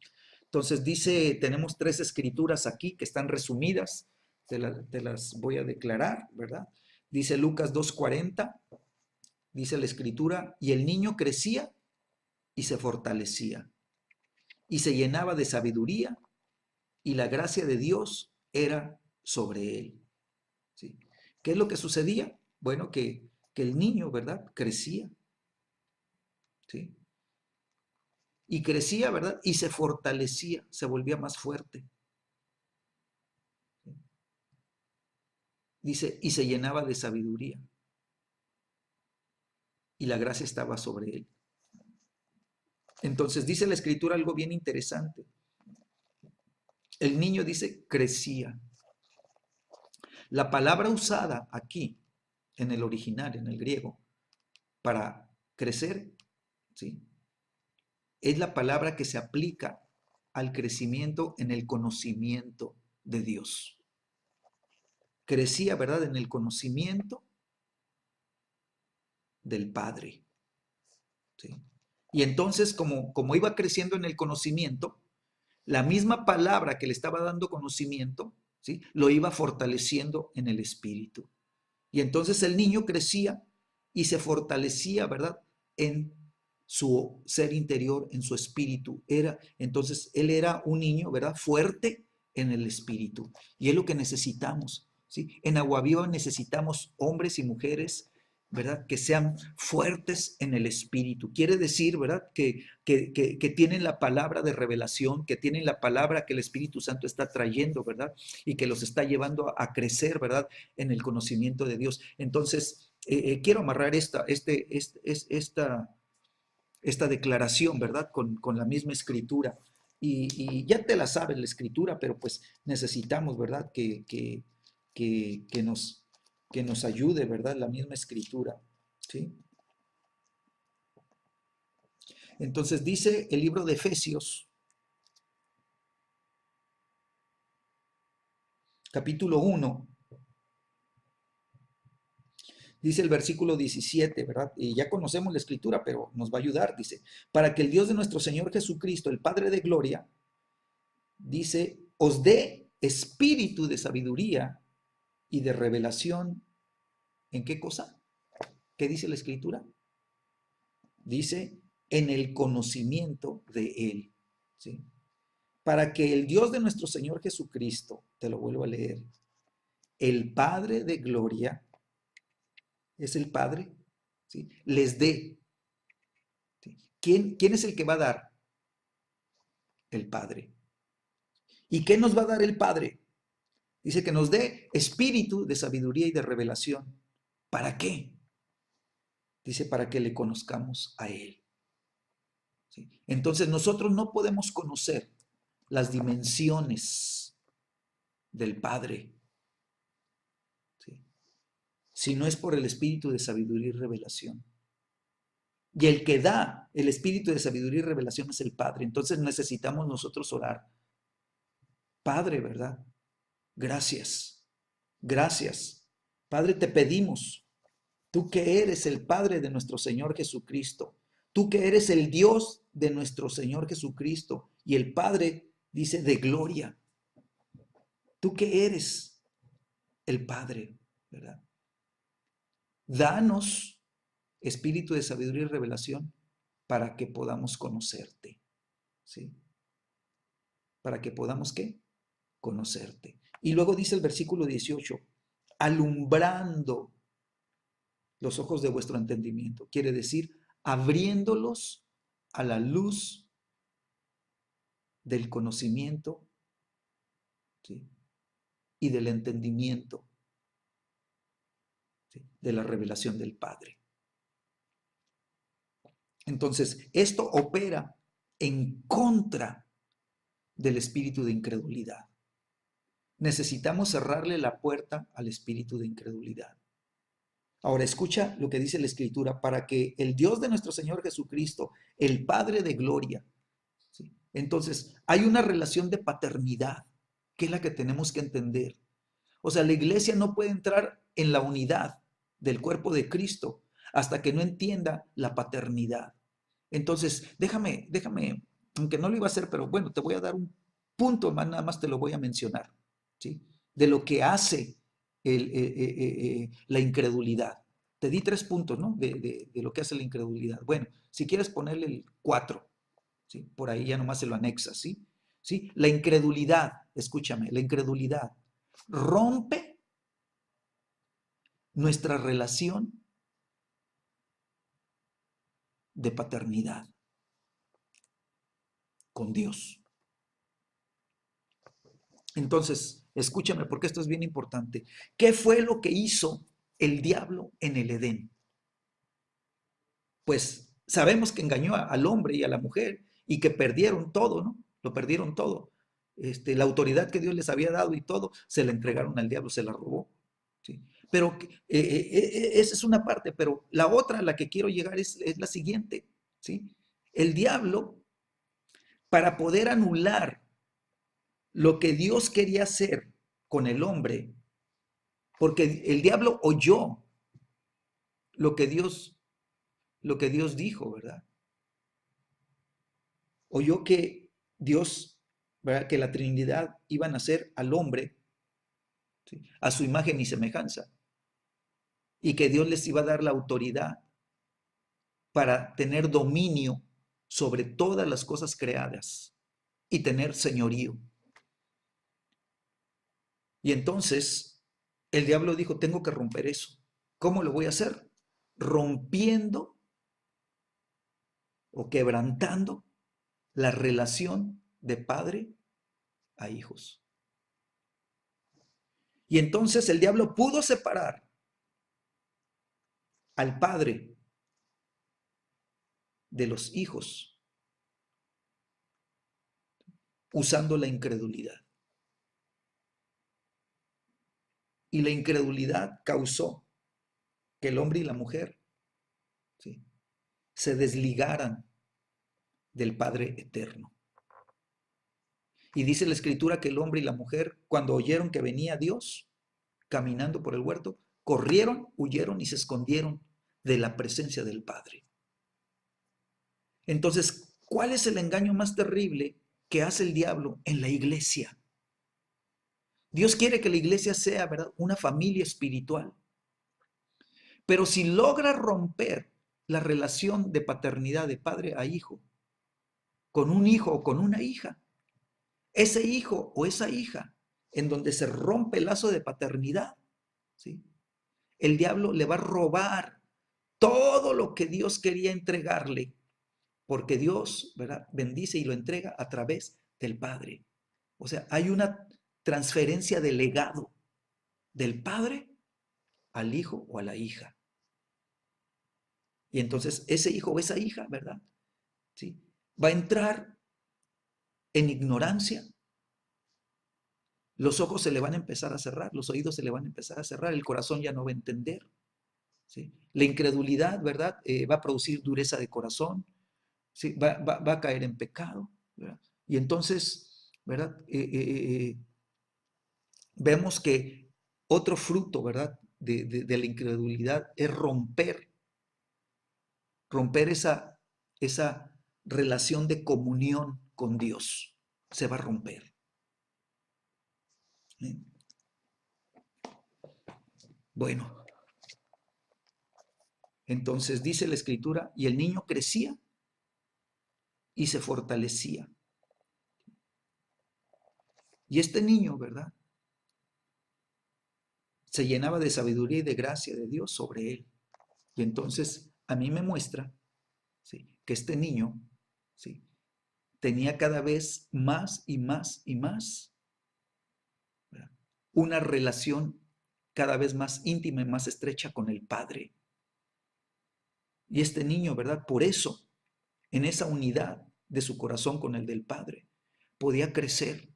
Entonces dice, tenemos 3 escrituras aquí que están resumidas, te las voy a declarar, ¿verdad? Dice Lucas 2:40, dice la escritura, y el niño crecía y se fortalecía, y se llenaba de sabiduría, y la gracia de Dios era sobre él. ¿Sí? ¿Qué es lo que sucedía? Bueno, que el niño, ¿verdad?, crecía, ¿sí? Y crecía, ¿verdad? Y se fortalecía, se volvía más fuerte. ¿Sí? Dice, y se llenaba de sabiduría, y la gracia estaba sobre él. Entonces dice la escritura algo bien interesante. El niño dice, crecía. La palabra usada aquí, en el original, en el griego, para crecer, ¿sí?, es la palabra que se aplica al crecimiento en el conocimiento de Dios. Crecía, ¿verdad?, en el conocimiento del Padre, ¿sí? Y entonces, como iba creciendo en el conocimiento, la misma palabra que le estaba dando conocimiento, ¿sí?, lo iba fortaleciendo en el espíritu. Y entonces el niño crecía y se fortalecía, ¿verdad?, en su ser interior, en su espíritu. Entonces él era un niño, ¿verdad?, fuerte en el espíritu. Y es lo que necesitamos, ¿sí? En Agua Viva necesitamos hombres y mujeres, ¿verdad?, que sean fuertes en el espíritu. Quiere decir, ¿verdad?, que tienen la palabra de revelación, que tienen la palabra que el Espíritu Santo está trayendo, ¿verdad?, y que los está llevando a crecer, ¿verdad?, en el conocimiento de Dios. Entonces, quiero amarrar esta declaración, ¿verdad?, con la misma escritura. Y ya te la sabes la escritura, pero pues necesitamos, ¿verdad?, que nos ayude, ¿verdad?, la misma escritura, ¿sí? Entonces dice el libro de Efesios, capítulo 1, dice el versículo 17, ¿verdad? Y ya conocemos la escritura, pero nos va a ayudar, dice, para que el Dios de nuestro Señor Jesucristo, el Padre de gloria, dice, os dé espíritu de sabiduría y de revelación. ¿En qué cosa? ¿Qué dice la escritura? Dice, en el conocimiento de Él, ¿sí? Para que el Dios de nuestro Señor Jesucristo, te lo vuelvo a leer, el Padre de gloria, es el Padre, ¿sí?, les dé. ¿Sí? ¿Quién es el que va a dar? El Padre. ¿Y qué nos va a dar el Padre? Dice que nos dé espíritu de sabiduría y de revelación. ¿Para qué? Dice, para que le conozcamos a Él. ¿Sí? Entonces nosotros no podemos conocer las dimensiones del Padre, ¿sí?, si no es por el espíritu de sabiduría y revelación. Y el que da el espíritu de sabiduría y revelación es el Padre. Entonces necesitamos nosotros orar. Padre, ¿verdad? Gracias. Gracias. Padre, te pedimos, tú que eres el Padre de nuestro Señor Jesucristo, tú que eres el Dios de nuestro Señor Jesucristo y el Padre, dice, de gloria. Tú que eres el Padre, ¿verdad? Danos espíritu de sabiduría y revelación para que podamos conocerte, ¿sí? Para que podamos, ¿qué? Conocerte. Y luego dice el versículo 18, alumbrando los ojos de vuestro entendimiento. Quiere decir, abriéndolos a la luz del conocimiento, ¿sí? Y del entendimiento, ¿sí? De la revelación del Padre. Entonces, esto opera en contra del espíritu de incredulidad. Necesitamos cerrarle la puerta al espíritu de incredulidad. Ahora escucha lo que dice la Escritura, para que el Dios de nuestro Señor Jesucristo, el Padre de gloria, ¿sí? Entonces, hay una relación de paternidad, que es la que tenemos que entender. O sea, la iglesia no puede entrar en la unidad del cuerpo de Cristo hasta que no entienda la paternidad. Entonces, déjame, aunque no lo iba a hacer, pero bueno, te voy a dar un punto, nada más te lo voy a mencionar, ¿sí? De lo que hace la incredulidad. Te di 3 puntos, ¿no? De lo que hace la incredulidad. Bueno, si quieres ponerle el 4, ¿sí? Por ahí ya nomás se lo anexas, ¿sí? ¿Sí? La incredulidad, escúchame, la incredulidad rompe nuestra relación de paternidad con Dios. Entonces, escúchame porque esto es bien importante. ¿Qué fue lo que hizo el diablo en el Edén? Pues sabemos que engañó al hombre y a la mujer y que perdieron todo, ¿no? Lo perdieron todo. La autoridad que Dios les había dado y todo, se la entregaron al diablo, se la robó, ¿sí? Pero esa es una parte, pero la otra, la que quiero llegar es la siguiente, ¿sí? El diablo, para poder anular lo que Dios quería hacer con el hombre, porque el diablo oyó lo que Dios, lo que Dios dijo, ¿verdad? Oyó que Dios, ¿verdad? Que la Trinidad iban a hacer al hombre, ¿sí? A su imagen y semejanza, y que Dios les iba a dar la autoridad para tener dominio sobre todas las cosas creadas y tener señorío. Y entonces el diablo dijo, tengo que romper eso. ¿Cómo lo voy a hacer? Rompiendo o quebrantando la relación de padre a hijos. Y entonces el diablo pudo separar al padre de los hijos usando la incredulidad. Y la incredulidad causó que el hombre y la mujer, ¿sí?, se desligaran del Padre eterno. Y dice la Escritura que el hombre y la mujer, cuando oyeron que venía Dios caminando por el huerto, corrieron, huyeron y se escondieron de la presencia del Padre. Entonces, ¿cuál es el engaño más terrible que hace el diablo en la iglesia? Dios quiere que la iglesia sea, ¿verdad?, una familia espiritual. Pero si logra romper la relación de paternidad de padre a hijo, con un hijo o con una hija, ese hijo o esa hija, en donde se rompe el lazo de paternidad, ¿sí?, el diablo le va a robar todo lo que Dios quería entregarle, porque Dios, ¿verdad?, bendice y lo entrega a través del Padre. O sea, hay una transferencia de legado del Padre al hijo o a la hija. Y entonces ese hijo o esa hija, ¿verdad?, ¿sí?, va a entrar en ignorancia. Los ojos se le van a empezar a cerrar, los oídos se le van a empezar a cerrar, el corazón ya no va a entender, ¿sí? La incredulidad, ¿verdad?, va a producir dureza de corazón, ¿sí?, va a caer en pecado, ¿verdad? Y entonces, ¿verdad?, vemos que otro fruto, ¿verdad?, de la incredulidad es romper esa relación de comunión con Dios. Se va a romper. ¿Sí? Bueno, entonces dice la Escritura, y el niño crecía y se fortalecía. Y este niño, ¿verdad? Se llenaba de sabiduría y de gracia de Dios sobre él. Y entonces a mí me muestra, ¿sí?, que este niño, ¿sí?, tenía cada vez más y más y más, ¿verdad?, una relación cada vez más íntima y más estrecha con el Padre. Y este niño, ¿verdad? Por eso, en esa unidad de su corazón con el del Padre, podía crecer.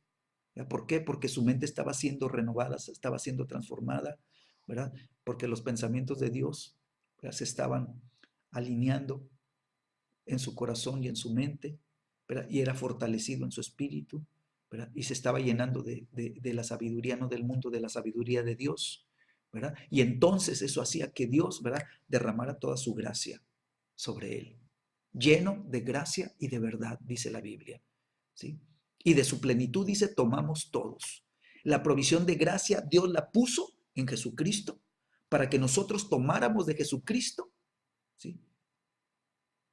¿Por qué? Porque su mente estaba siendo renovada, estaba siendo transformada, ¿verdad? Porque los pensamientos de Dios, ¿verdad?, se estaban alineando en su corazón y en su mente, ¿verdad?, y era fortalecido en su espíritu, ¿verdad?, y se estaba llenando de la sabiduría, no del mundo, de la sabiduría de Dios, ¿verdad? Y entonces eso hacía que Dios, ¿verdad?, derramara toda su gracia sobre él, lleno de gracia y de verdad, dice la Biblia, ¿sí? Y de su plenitud, dice, tomamos todos. La provisión de gracia Dios la puso en Jesucristo para que nosotros tomáramos de Jesucristo, ¿sí?,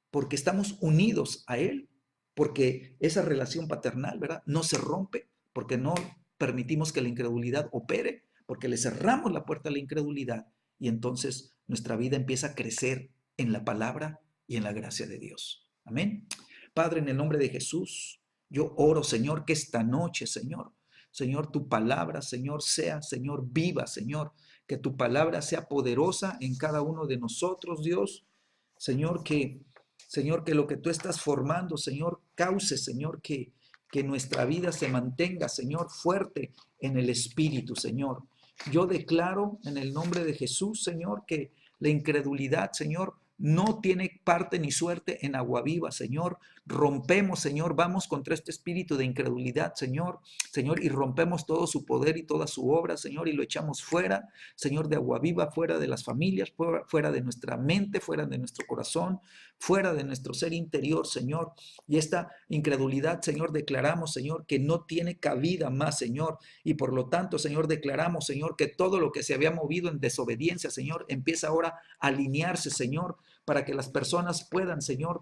porque estamos unidos a Él, porque esa relación paternal, ¿verdad?, no se rompe, porque no permitimos que la incredulidad opere, porque le cerramos la puerta a la incredulidad y entonces nuestra vida empieza a crecer en la palabra y en la gracia de Dios. Amén. Padre, en el nombre de Jesús, yo oro, Señor, que esta noche, Señor, tu palabra, Señor, sea, Señor, viva, Señor, que tu palabra sea poderosa en cada uno de nosotros, Dios. Señor, que lo que tú estás formando, Señor, cause, Señor, que nuestra vida se mantenga, Señor, fuerte en el Espíritu, Señor. Yo declaro en el nombre de Jesús, Señor, que la incredulidad, Señor, no tiene parte ni suerte en Agua Viva, Señor. Rompemos, Señor, vamos contra este espíritu de incredulidad, Señor, y rompemos todo su poder y toda su obra, Señor, y lo echamos fuera, Señor, de Agua Viva, fuera de las familias, fuera de nuestra mente, fuera de nuestro corazón, fuera de nuestro ser interior, Señor. Y esta incredulidad, Señor, declaramos, Señor, que no tiene cabida más, Señor. Y por lo tanto, Señor, declaramos, Señor, que todo lo que se había movido en desobediencia, Señor, empieza ahora a alinearse, Señor, para que las personas puedan, Señor,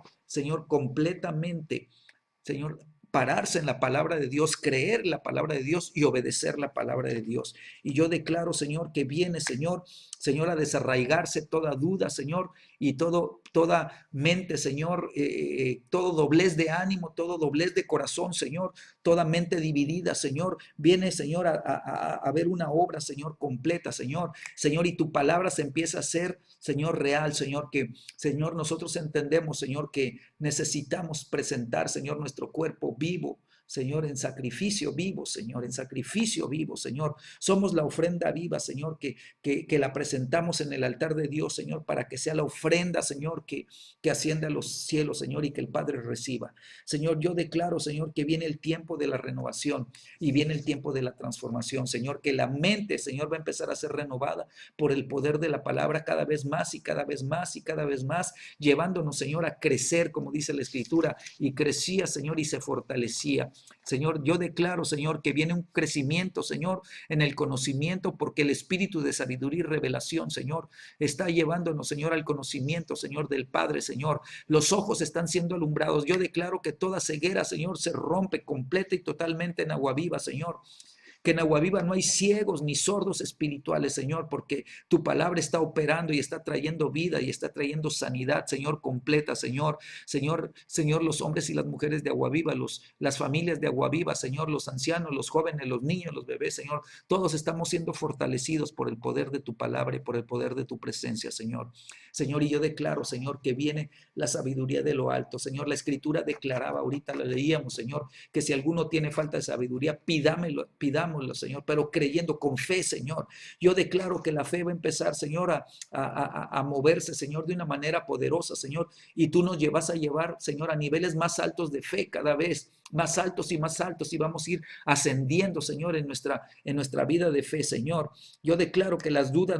completamente, Señor, pararse en la palabra de Dios, creer la palabra de Dios y obedecer la palabra de Dios. Y yo declaro, Señor, que viene, Señor, a desarraigarse toda duda, Señor, y toda mente, Señor, todo doblez de ánimo, todo doblez de corazón, Señor, toda mente dividida, Señor, viene, Señor, a ver una obra, Señor, completa, Señor, y tu palabra se empieza a hacer, Señor, real, Señor, que, Señor, nosotros entendemos, Señor, que necesitamos presentar, Señor, nuestro cuerpo vivo, Señor, en sacrificio vivo, Señor, en sacrificio vivo, Señor. Somos la ofrenda viva, Señor, que la presentamos en el altar de Dios, Señor, para que sea la ofrenda, Señor, que ascienda a los cielos, Señor, y que el Padre reciba. Señor, yo declaro, Señor, que viene el tiempo de la renovación y viene el tiempo de la transformación, Señor, que la mente, Señor, va a empezar a ser renovada por el poder de la palabra cada vez más y cada vez más y cada vez más, llevándonos, Señor, a crecer, como dice la Escritura, y crecía, Señor, y se fortalecía. Señor, yo declaro, Señor, que viene un crecimiento, Señor, en el conocimiento, porque el espíritu de sabiduría y revelación, Señor, está llevándonos, Señor, al conocimiento, Señor, del Padre, Señor. Los ojos están siendo alumbrados. Yo declaro que toda ceguera, Señor, se rompe completa y totalmente en Agua Viva, Señor. Que en Agua Viva no hay ciegos ni sordos espirituales, Señor, porque tu palabra está operando y está trayendo vida y está trayendo sanidad, Señor, completa, Señor. Señor, los hombres y las mujeres de Agua Viva, las familias de Agua Viva, Señor, los ancianos, los jóvenes, los niños, los bebés, Señor, todos estamos siendo fortalecidos por el poder de tu palabra y por el poder de tu presencia, Señor. Señor, y yo declaro, Señor, que viene la sabiduría de lo alto. Señor, la Escritura declaraba, ahorita lo leíamos, Señor, que si alguno tiene falta de sabiduría, pidámoslo, Señor, pero creyendo con fe, Señor. Yo declaro que la fe va a empezar, Señor, a moverse, Señor, de una manera poderosa, Señor, y tú nos llevas a llevar, Señor, a niveles más altos de fe cada vez, más altos, y vamos a ir ascendiendo, Señor, en nuestra vida de fe, Señor. Yo declaro que las dudas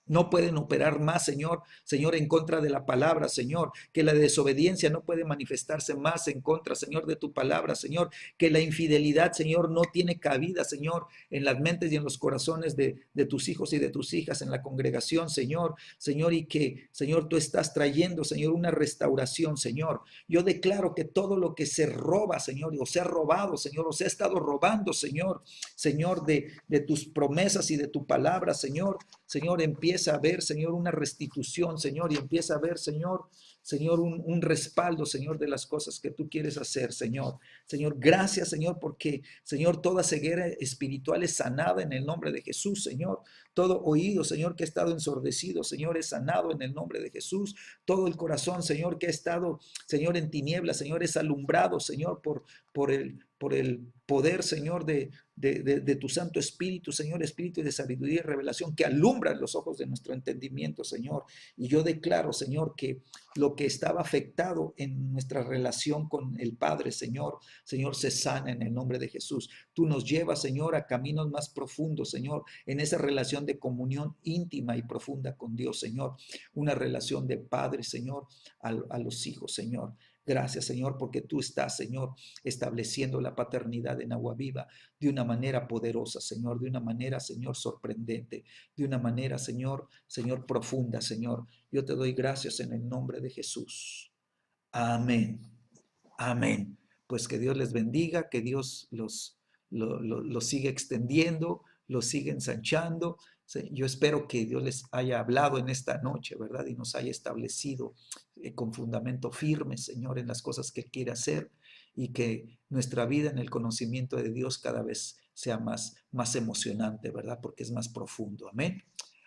no pueden operar más, Señor, Señor, en contra de la palabra, Señor, que la desobediencia no puede manifestarse más en contra, Señor, de tu palabra, Señor, que la infidelidad, Señor, no tiene cabida, Señor, en las mentes y en los corazones de tus hijos y de tus hijas en la congregación, Señor, Señor, y que, Señor, tú estás trayendo, Señor, una restauración, Señor. Yo declaro que todo lo que se roba, Señor, o se ha robado, Señor, o se ha estado robando, Señor, Señor, de tus promesas y de tu palabra, Señor, Señor, empieza a ver, Señor, una restitución, Señor, y empieza a ver, Señor, Señor, un respaldo, Señor, de las cosas que tú quieres hacer, Señor. Señor, gracias, Señor, porque, Señor, toda ceguera espiritual es sanada en el nombre de Jesús, Señor. Todo oído, Señor, que ha estado ensordecido, Señor, es sanado en el nombre de Jesús. Todo el corazón, Señor, que ha estado, Señor, en tinieblas, Señor, es alumbrado, Señor, por el poder, Señor, de tu Santo Espíritu, Señor, Espíritu de sabiduría y revelación que alumbran los ojos de nuestro entendimiento, Señor. Y yo declaro, Señor, que lo que estaba afectado en nuestra relación con el Padre, Señor, Señor, se sana en el nombre de Jesús. Tú nos llevas, Señor, a caminos más profundos, Señor, en esa relación de comunión íntima y profunda con Dios, Señor. Una relación de padre, Señor, a los hijos, Señor. Gracias, Señor, porque tú estás, Señor, estableciendo la paternidad en Agua Viva de una manera poderosa, Señor, de una manera, Señor, sorprendente, de una manera, Señor, Señor, profunda, Señor. Yo te doy gracias en el nombre de Jesús. Amén. Amén. Pues que Dios les bendiga, que Dios los siga extendiendo, los siga ensanchando. Yo espero que Dios les haya hablado en esta noche, ¿verdad? Y nos haya establecido con fundamento firme, Señor, en las cosas que Él quiere hacer y que nuestra vida en el conocimiento de Dios cada vez sea más emocionante, ¿verdad? Porque es más profundo. Amén.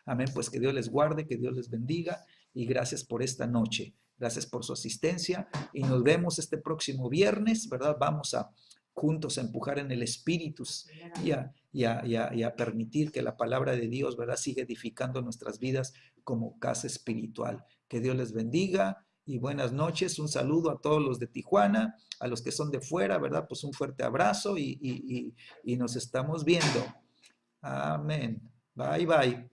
Amén. Pues que Dios les guarde, que Dios les bendiga y gracias por esta noche. Gracias por su asistencia y nos vemos este próximo viernes, ¿verdad? Vamos a juntos a empujar en el Espíritu y a permitir que la palabra de Dios, ¿verdad? Siga edificando nuestras vidas como casa espiritual. Que Dios les bendiga y buenas noches. Un saludo a todos los de Tijuana, a los que son de fuera, ¿verdad? Pues un fuerte abrazo y nos estamos viendo. Amén. Bye, bye.